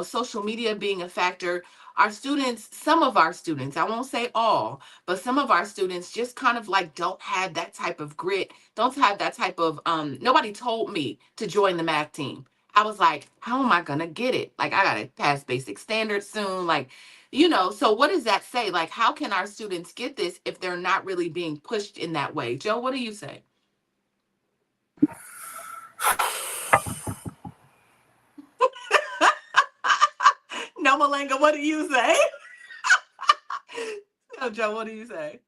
social media being a factor, our students, some of our students, I won't say all, but some of our students just kind of like don't have that type of grit, don't have that type of nobody told me to join the math team. I was like, how am I gonna get it? Like, I gotta pass basic standards soon, like, so what does that say? Like, how can our students get this if they're not really being pushed in that way? Joe, what do you say? No, Malanga, what do you say? No, Joe, what do you say?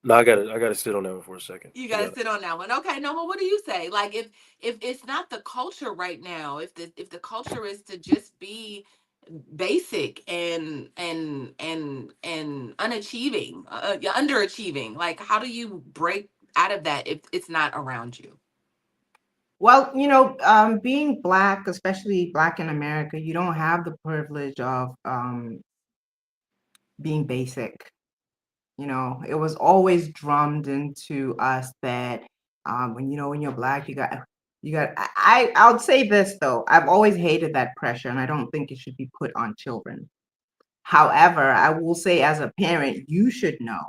No, I gotta sit on that one for a second. You gotta sit on that one. Okay, Noma, what do you say? Like, if it's not the culture right now, if the culture is to just be basic and unachieving, underachieving, like, how do you break out of that if it's not around you? Well, being Black, especially Black in America, you don't have the privilege of being basic. It was always drummed into us that when you're Black, I would say this though, I've always hated that pressure, and I don't think it should be put on children. However, I will say as a parent, you should know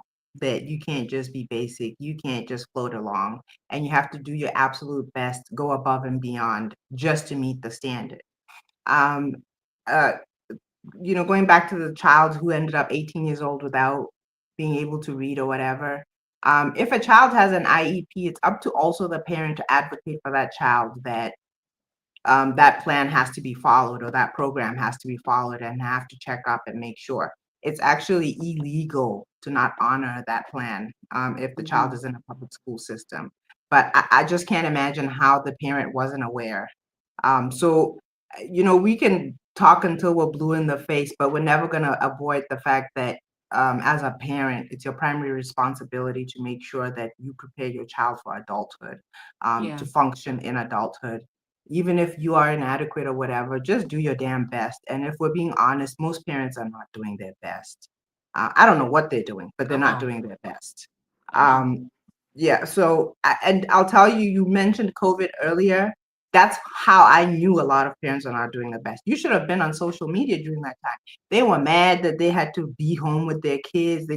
that you can't just be basic, you can't just float along, and you have to do your absolute best, go above and beyond just to meet the standard. Um, uh, Going back to the child who ended up 18 years old without being able to read or whatever. If a child has an IEP, it's up to also the parent to advocate for that child that that plan has to be followed or that program has to be followed, and have to check up and make sure. It's actually illegal to not honor that plan if the child is in a public school system. But I just can't imagine how the parent wasn't aware. So, we can talk until we're blue in the face, but we're never going to avoid the fact that as a parent, it's your primary responsibility to make sure that you prepare your child for adulthood, Yeah. to function in adulthood. Even if you are inadequate or whatever, just do your damn best. And if we're being honest, most parents are not doing their best. I don't know what they're doing, but they're Come not on. doing their best. Come on. Yeah, so, and I'll tell you, you mentioned COVID earlier. That's how I knew a lot of parents are not doing the best. You should have been on social media during that time. They were mad that they had to be home with their kids.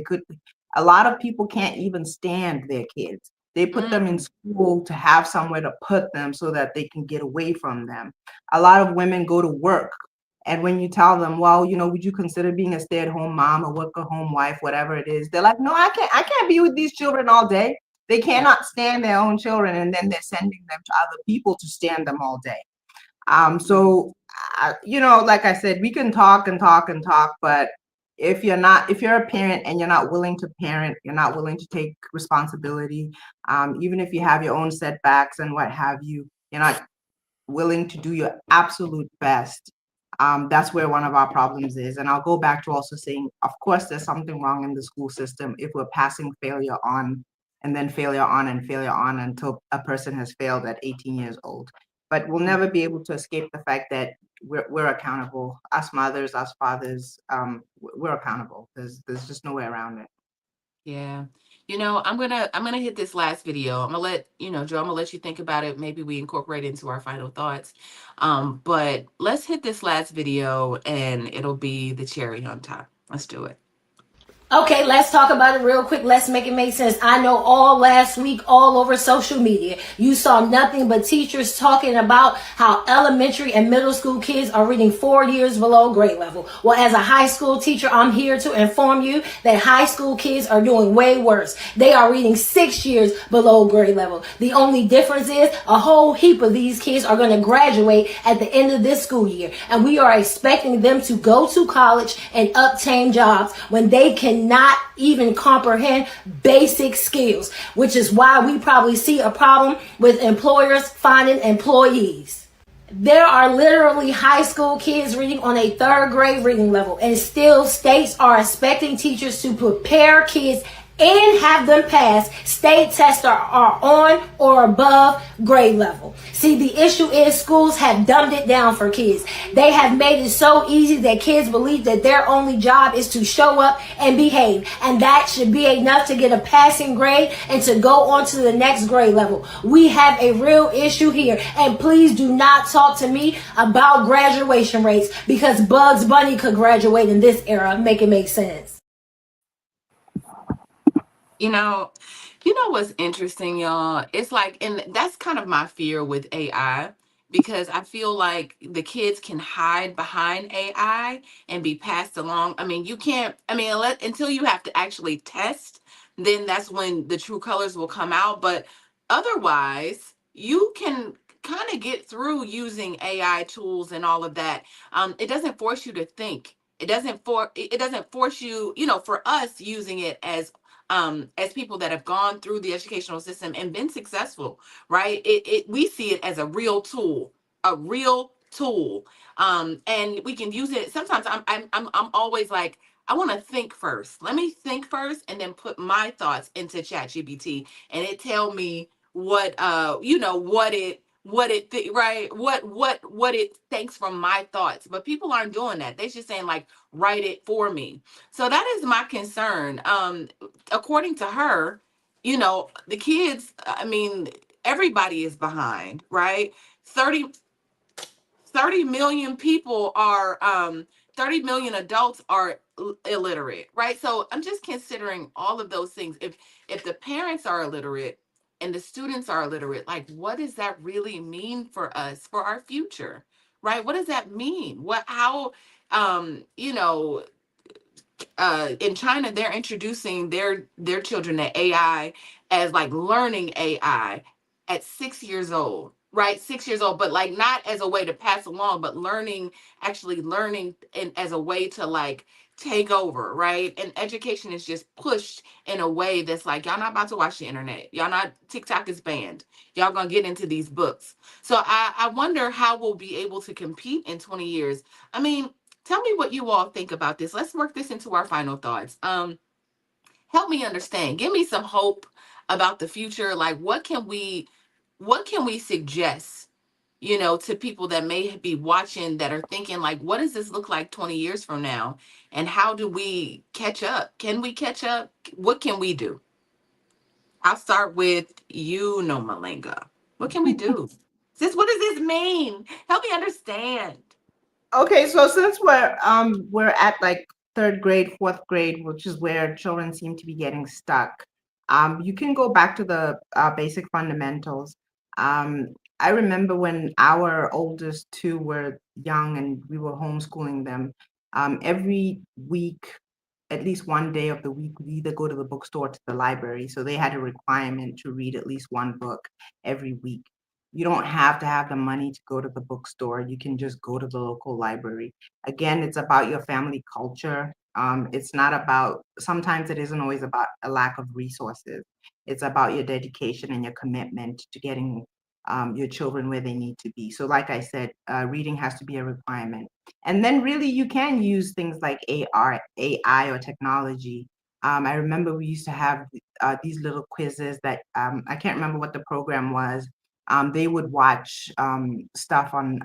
A lot of people can't even stand their kids. They put them in school to have somewhere to put them so that they can get away from them. A lot of women go to work. And when you tell them, well, would you consider being a stay-at-home mom or work-at-home wife, whatever it is, they're like, no, I can't be with these children all day. They cannot stand their own children, and then they're sending them to other people to stand them all day. So, like I said, we can talk and talk and talk, but if you're a parent and you're not willing to parent, you're not willing to take responsibility, even if you have your own setbacks and what have you, you're not willing to do your absolute best. That's where one of our problems is. And I'll go back to also saying, of course, there's something wrong in the school system if we're passing failure on and then failure on and failure on until a person has failed at 18 years old. But we'll never be able to escape the fact that we're accountable. Us mothers, us fathers, we're accountable. There's just no way around it. Yeah. I'm gonna hit this last video. I'm gonna let Joe, I'm gonna let you think about it. Maybe we incorporate it into our final thoughts. But let's hit this last video and it'll be the cherry on top. Let's do it. Okay, let's talk about it real quick. Let's make it make sense. I know all last week, all over social media, you saw nothing but teachers talking about how elementary and middle school kids are reading 4 years below grade level. Well, as a high school teacher, I'm here to inform you that high school kids are doing way worse. They are reading 6 years below grade level. The only difference is a whole heap of these kids are going to graduate at the end of this school year. And we are expecting them to go to college and obtain jobs when they can not even comprehend basic skills, which is why we probably see a problem with employers finding employees. There are literally high school kids reading on a 3rd grade reading level, and still states are expecting teachers to prepare kids and have them pass state tests are on or above grade level. See, the issue is schools have dumbed it down for kids. They have made it so easy that kids believe that their only job is to show up and behave, and that should be enough to get a passing grade and to go on to the next grade level. We have a real issue here, and please do not talk to me about graduation rates, because Bugs Bunny could graduate in this era. Make it make sense. You know, what's interesting, y'all? It's like, and that's kind of my fear with AI, because I feel like the kids can hide behind AI and be passed along. I mean, you can't, I mean, until you have to actually test, then that's when the true colors will come out. But otherwise, you can kind of get through using AI tools and all of that. It doesn't force you to think. It doesn't force you, for us using it as people that have gone through the educational system and been successful, right? We see it as a real tool, a real tool. And we can use it. Sometimes I'm always like, I want to think first. Let me think first and then put my thoughts into ChatGPT, and it tell me right, what it thinks from my thoughts. But people aren't doing that. They're just saying, like, write it for me. So that is my concern. According to her, the kids, I mean, everybody is behind, right? 30 million people are 30 million adults are illiterate, right? So I'm just considering all of those things. If the parents are illiterate and the students are illiterate, like, what does that really mean for us, for our future, right? What does that mean? How you know in China, they're introducing their children to AI as, like, learning AI at 6 years old, right? 6 years old, but, like, not as a way to pass along, but actually learning and as a way to, like, take over, right? And education is just pushed in a way that's like, y'all not about to watch the internet. Y'all not, TikTok is banned. Y'all gonna get into these books. So I wonder how we'll be able to compete in 20 years. I mean, tell me what you all think about this. Let's work this into our final thoughts. Help me understand. Give me some hope about the future. Like, what can we suggest, to people that may be watching, that are thinking, like, what does this look like 20 years from now? And how do we catch up? Can we catch up? What can we do? I'll start with Malinga. What can we do? What does this mean? Help me understand. Okay, so since we're at like 3rd grade, 4th grade, which is where children seem to be getting stuck, you can go back to the basic fundamentals. I remember when our oldest two were young and we were homeschooling them, every week, at least one day of the week, we either go to the bookstore or to the library. So they had a requirement to read at least one book every week. You don't have to have the money to go to the bookstore. You can just go to the local library. Again, it's about your family culture. It's not about, sometimes it isn't always about a lack of resources. It's about your dedication and your commitment to getting your children where they need to be. So like I said, reading has to be a requirement. And then really you can use things like AI or technology. I remember we used to have these little quizzes that I can't remember what the program was. They would watch stuff on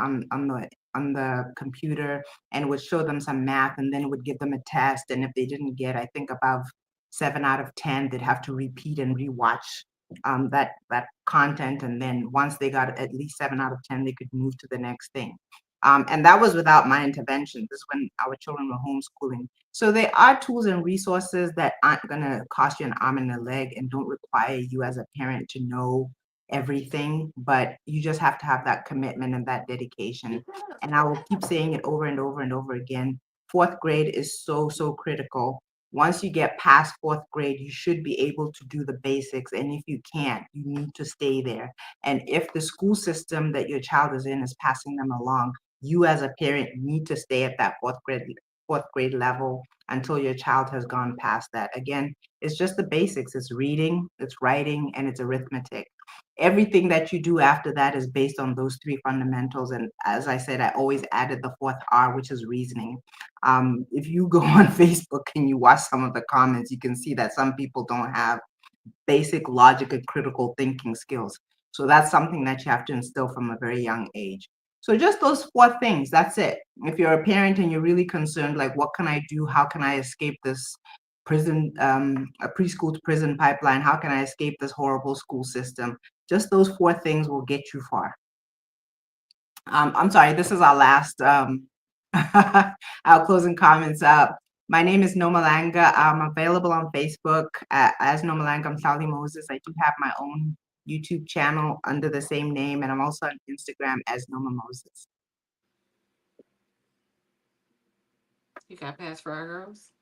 the computer, and it would show them some math, and then it would give them a test. And if they didn't get, I think, above 7 out of 10, they'd have to repeat and rewatch that content. And then once they got at least 7 out of 10, they could move to the next thing. And that was without my intervention. This is when our children were homeschooling. So there are tools and resources that aren't going to cost you an arm and a leg and don't require you as a parent to know everything, but you just have to have that commitment and that dedication. And I will keep saying it over and over and over again. Fourth grade is so, so critical. Once you get past fourth grade, you should be able to do the basics. And if you can't, you need to stay there. And if the school system that your child is in is passing them along, you as a parent need to stay at that fourth grade level until your child has gone past that. Again, it's just the basics. It's reading, it's writing, and it's arithmetic. Everything that you do after that is based on those three fundamentals. And as I said, I always added the fourth R, which is reasoning. If you go on Facebook and you watch some of the comments, you can see that some people don't have basic logic and critical thinking skills. So that's something that you have to instill from a very young age. So just those four things, that's it. If you're a parent and you're really concerned, like, what can I do? How can I escape this prison, a preschool to prison pipeline? How can I escape this horrible school system? Just those four things will get you far. I'm sorry, this is our last, our closing comments. My name is Nomalanga. I'm available on Facebook as Nomalanga Mhlali Moses. I do have my own YouTube channel under the same name, and I'm also on Instagram as Noma Moses. You got pass for our girls?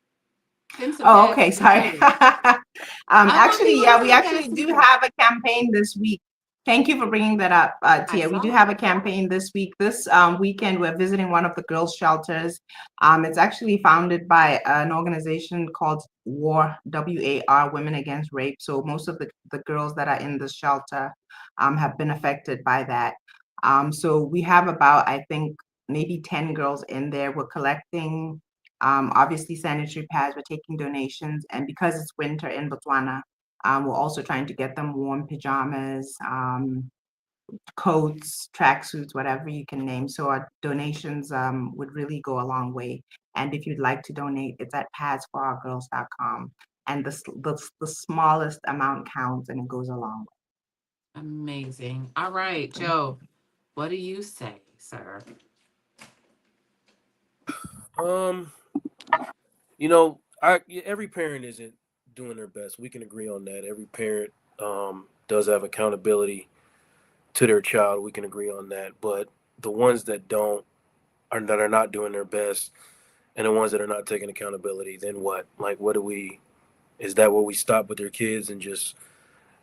Oh, okay, sorry. Actually, yeah, we actually do have a campaign this week. Thank you for bringing that up, Tia. We do have a campaign this week. This weekend, we're visiting one of the girls' shelters. It's actually founded by an organization called WAR, W-A-R, Women Against Rape. So most of the girls that are in the shelter have been affected by that. So we have about, I think, maybe 10 girls in there. We're collecting, obviously, sanitary pads. We're taking donations. And because it's winter in Botswana, we're also trying to get them warm pajamas, coats, tracksuits, whatever you can name. So our donations would really go a long way. And if you'd like to donate, it's at padsforourgirls.com. And the smallest amount counts, and it goes a long way. Amazing. All right, Joe, what do you say, sir? You know, every parent isn't doing their best. We can agree on that. Every parent does have accountability to their child. We can agree on that. But the ones that don't, that are not doing their best, and the ones that are not taking accountability, then what? Like, what do we? Is that where we stop with their kids and just?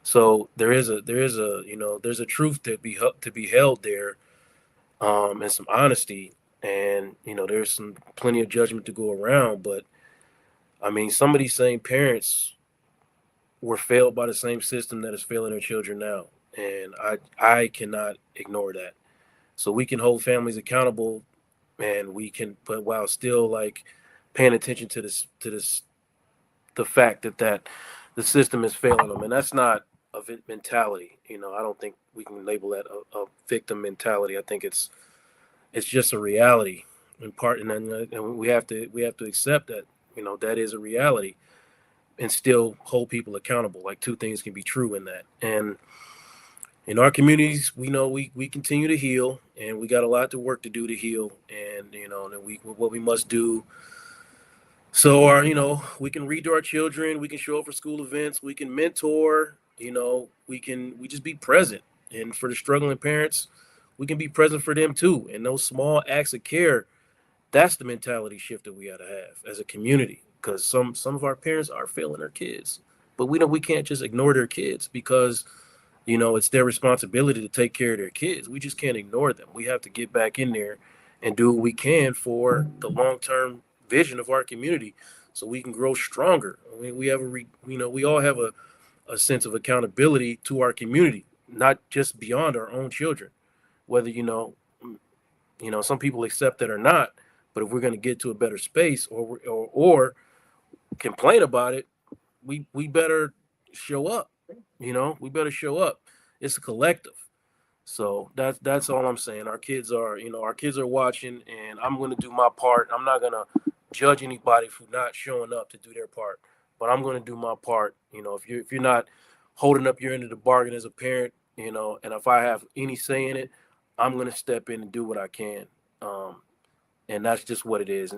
So there is a there's a truth to be held there, and some honesty, and there's some plenty of judgment to go around. But I mean, some of these same parents were failed by the same system that is failing their children now, and I cannot ignore that. So we can hold families accountable, and we can, but while still like paying attention to the fact that the system is failing them, and that's not a mentality. I don't think we can label that a victim mentality. I think it's just a reality in part, and we have to accept that that is a reality, and still hold people accountable. Like, two things can be true in that. And in our communities, we know we continue to heal, and we got a lot to work to do to heal, and what we must do. So we can read to our children, we can show up for school events, we can mentor, we just be present. And for the struggling parents, we can be present for them too. And those small acts of care, that's the mentality shift that we got to have as a community. Because some of our parents are failing their kids, but we can't just ignore their kids because it's their responsibility to take care of their kids. We just can't ignore them. We have to get back in there and do what we can for the long-term vision of our community, so we can grow stronger. I mean, we have we all have a sense of accountability to our community, not just beyond our own children. Whether some people accept that or not, but if we're going to get to a better space, or complain about it, we better show up. We better show up. It's a collective. So that's all I'm saying. Our kids are watching, and I'm going to do my part. I'm not going to judge anybody for not showing up to do their part, but I'm going to do my part. If you're not holding up your end of the bargain as a parent, and if I have any say in it, I'm going to step in and do what I can. And that's just what it is.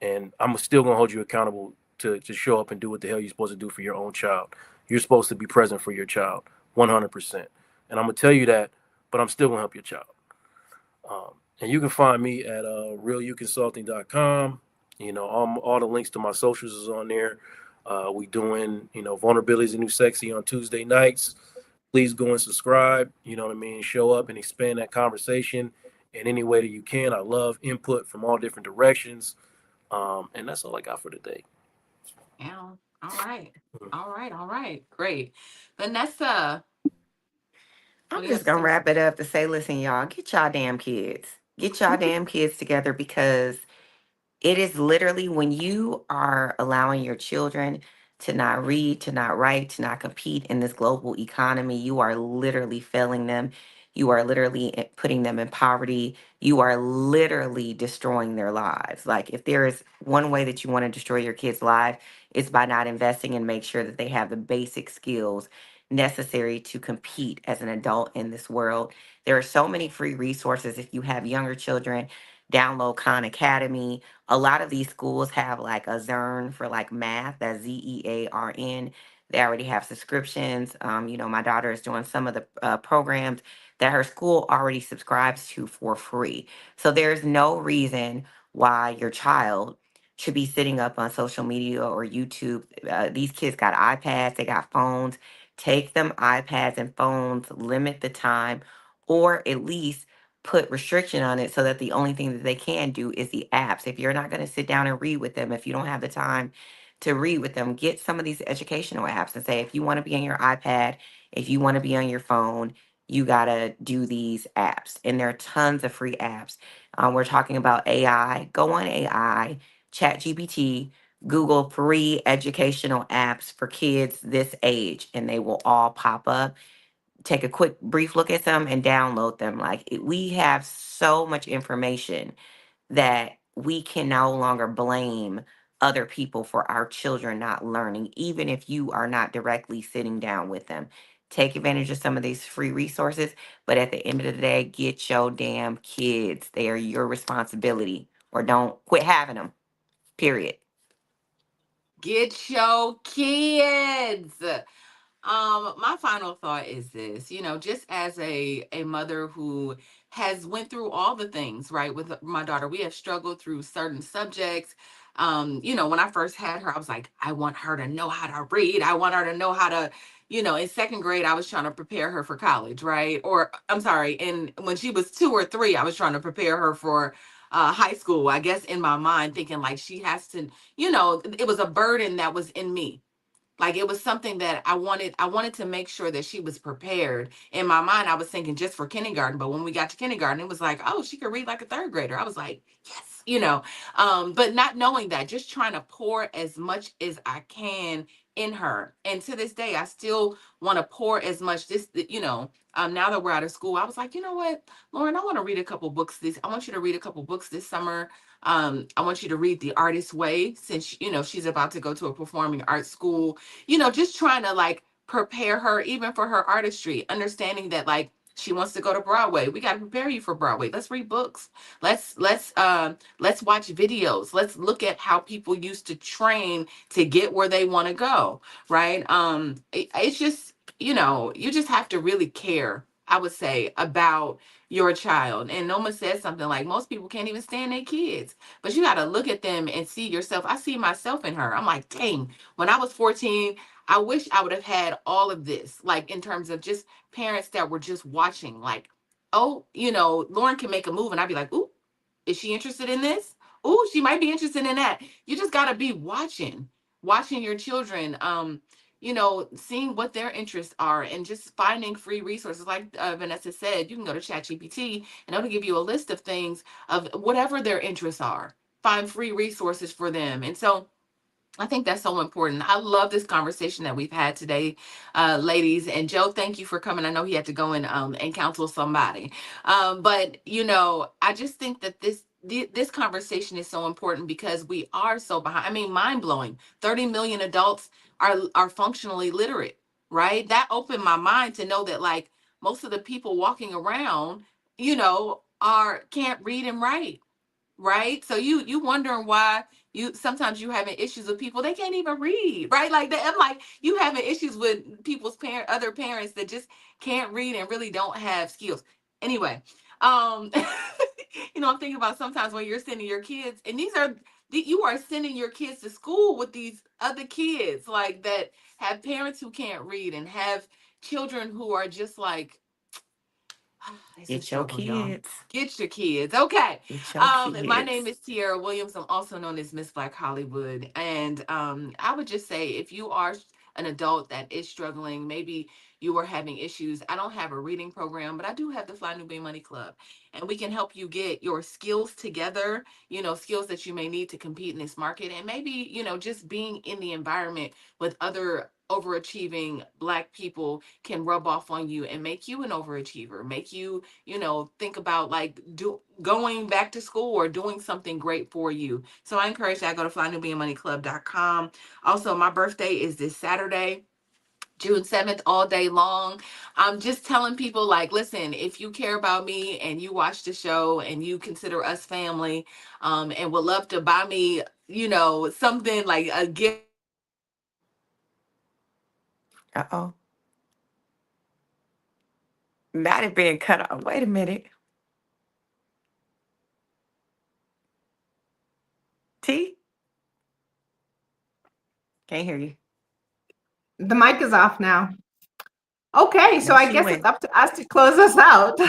And I'm still gonna hold you accountable to show up and do what the hell you're supposed to do for your own child. You're supposed to be present for your child, 100%. And I'm gonna tell you that, but I'm still gonna help your child. And you can find me at realuconsulting.com. All the links to my socials is on there. We doing, vulnerabilities and new sexy on Tuesday nights. Please go and subscribe. You know what I mean? Show up and expand that conversation in any way that you can. I love input from all different directions. And that's all I got for today. Yeah. All right. All right. Great. Vanessa. I'm just gonna wrap it up to say, listen, y'all, get y'all damn kids. Get y'all damn kids together, because it is literally when you are allowing your children to not read, to not write, to not compete in this global economy, you are literally failing them. You are literally putting them in poverty. You are literally destroying their lives. Like, if there is one way that you want to destroy your kids' life, it's by not investing and make sure that they have the basic skills necessary to compete as an adult in this world. There are so many free resources. If you have younger children, download Khan Academy. A lot of these schools have like a Zern for like math, that's Zearn. They already have subscriptions. My daughter is doing some of the programs that her school already subscribes to for free. So there's no reason why your child should be sitting up on social media or YouTube. These kids got iPads, they got phones. Take them iPads and phones, limit the time, or at least put restriction on it so that the only thing that they can do is the apps. If you're not going to sit down and read with them, if you don't have the time to read with them, get some of these educational apps and say, if you want to be on your iPad, if you want to be on your phone, you got to do these apps. And there are tons of free apps. We're talking about AI. Go on AI, ChatGPT, Google free educational apps for kids this age, and they will all pop up. Take a quick brief look at them and download them. We have so much information that we can no longer blame other people for our children not learning, even if you are not directly sitting down with them. Take advantage of some of these free resources, but at the end of the day, get your damn kids. They are your responsibility, or don't quit having them, period. Get your kids. My final thought is this, just as a mother who has went through all the things, right, with my daughter, we have struggled through certain subjects. When I first had her, I was like, I want her to know how to read. I want her to know how to, in second grade, I was trying to prepare her for college, right? Or I'm sorry, and when she was 2 or 3, I was trying to prepare her for high school, I guess, in my mind, thinking like she has to, it was a burden that was in me. Like, it was something that I wanted to make sure that she was prepared. In my mind, I was thinking just for kindergarten. But when we got to kindergarten, it was like, oh, she could read like a third grader. I was like, yes, but not knowing that, just trying to pour as much as I can in her. And to this day, I still want to pour as much now that we're out of school, I was like, you know what, Lauren, I want to read a couple books I want you to read a couple books this summer. I want you to read The Artist's Way, since, she's about to go to a performing arts school, just trying to like prepare her even for her artistry, understanding that like she wants to go to Broadway. We got to prepare you for Broadway. Let's read books. Let's watch videos. Let's look at how people used to train to get where they want to go. Right. It's just, you just have to really care, I would say, about your child. And Noma says something like, most people can't even stand their kids, but you got to look at them and see yourself. I see myself in her. I'm like, dang, when I was 14, I wish I would have had all of this, like in terms of just parents that were just watching, like, oh, Lauren can make a move. And I'd be like, ooh, is she interested in this? Ooh, she might be interested in that. You just got to be watching your children, seeing what their interests are, and just finding free resources. Like Vanessa said, you can go to ChatGPT and it'll give you a list of things of whatever their interests are. Find free resources for them. And so I think that's so important. I love this conversation that we've had today, ladies. And Joe, thank you for coming. I know he had to go and counsel somebody. But, I just think that this conversation is so important because we are so behind. I mean, mind blowing. 30 million adults are functionally literate, right? That opened my mind to know that like most of the people walking around, can't read and write, right? So you wondering why sometimes you having issues with people they can't even read, right? Like that. I'm like, you having issues with people's other parents that just can't read and really don't have skills. Anyway, I'm thinking about sometimes when you're sending your kids, and you are sending your kids to school with these other kids like that have parents who can't read and have children who are just like, it's a Get your struggle, y'all. kids. Get your kids. Okay. Get your My kids. name is Tiara Williams. I'm also known as Miss Black Hollywood. And I would just say, if you are an adult that is struggling, maybe you are having issues. I don't have a reading program, but I do have the Fly Nubian Money Club. And we can help you get your skills together, skills that you may need to compete in this market. And maybe, just being in the environment with other overachieving Black people can rub off on you and make you an overachiever, make you, think about like going back to school or doing something great for you. So I encourage that. Go to flynubianmoneyclub.com. Also, my birthday is this Saturday, June 7th, all day long. I'm just telling people, like, listen, if you care about me and you watch the show and you consider us family, and would love to buy me, something like a gift. Uh-oh. Might have been cut off. Wait a minute. T? Can't hear you. The mic is off now. Okay, so No, I she guess went. it's up to us to close us out.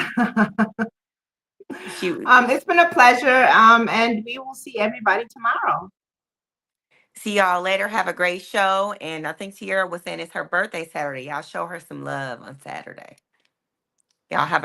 It's been a pleasure, and we will see everybody tomorrow. See y'all later. Have a great show. And I think Tiara was saying it's her birthday Saturday. Y'all show her some love on Saturday. Y'all have a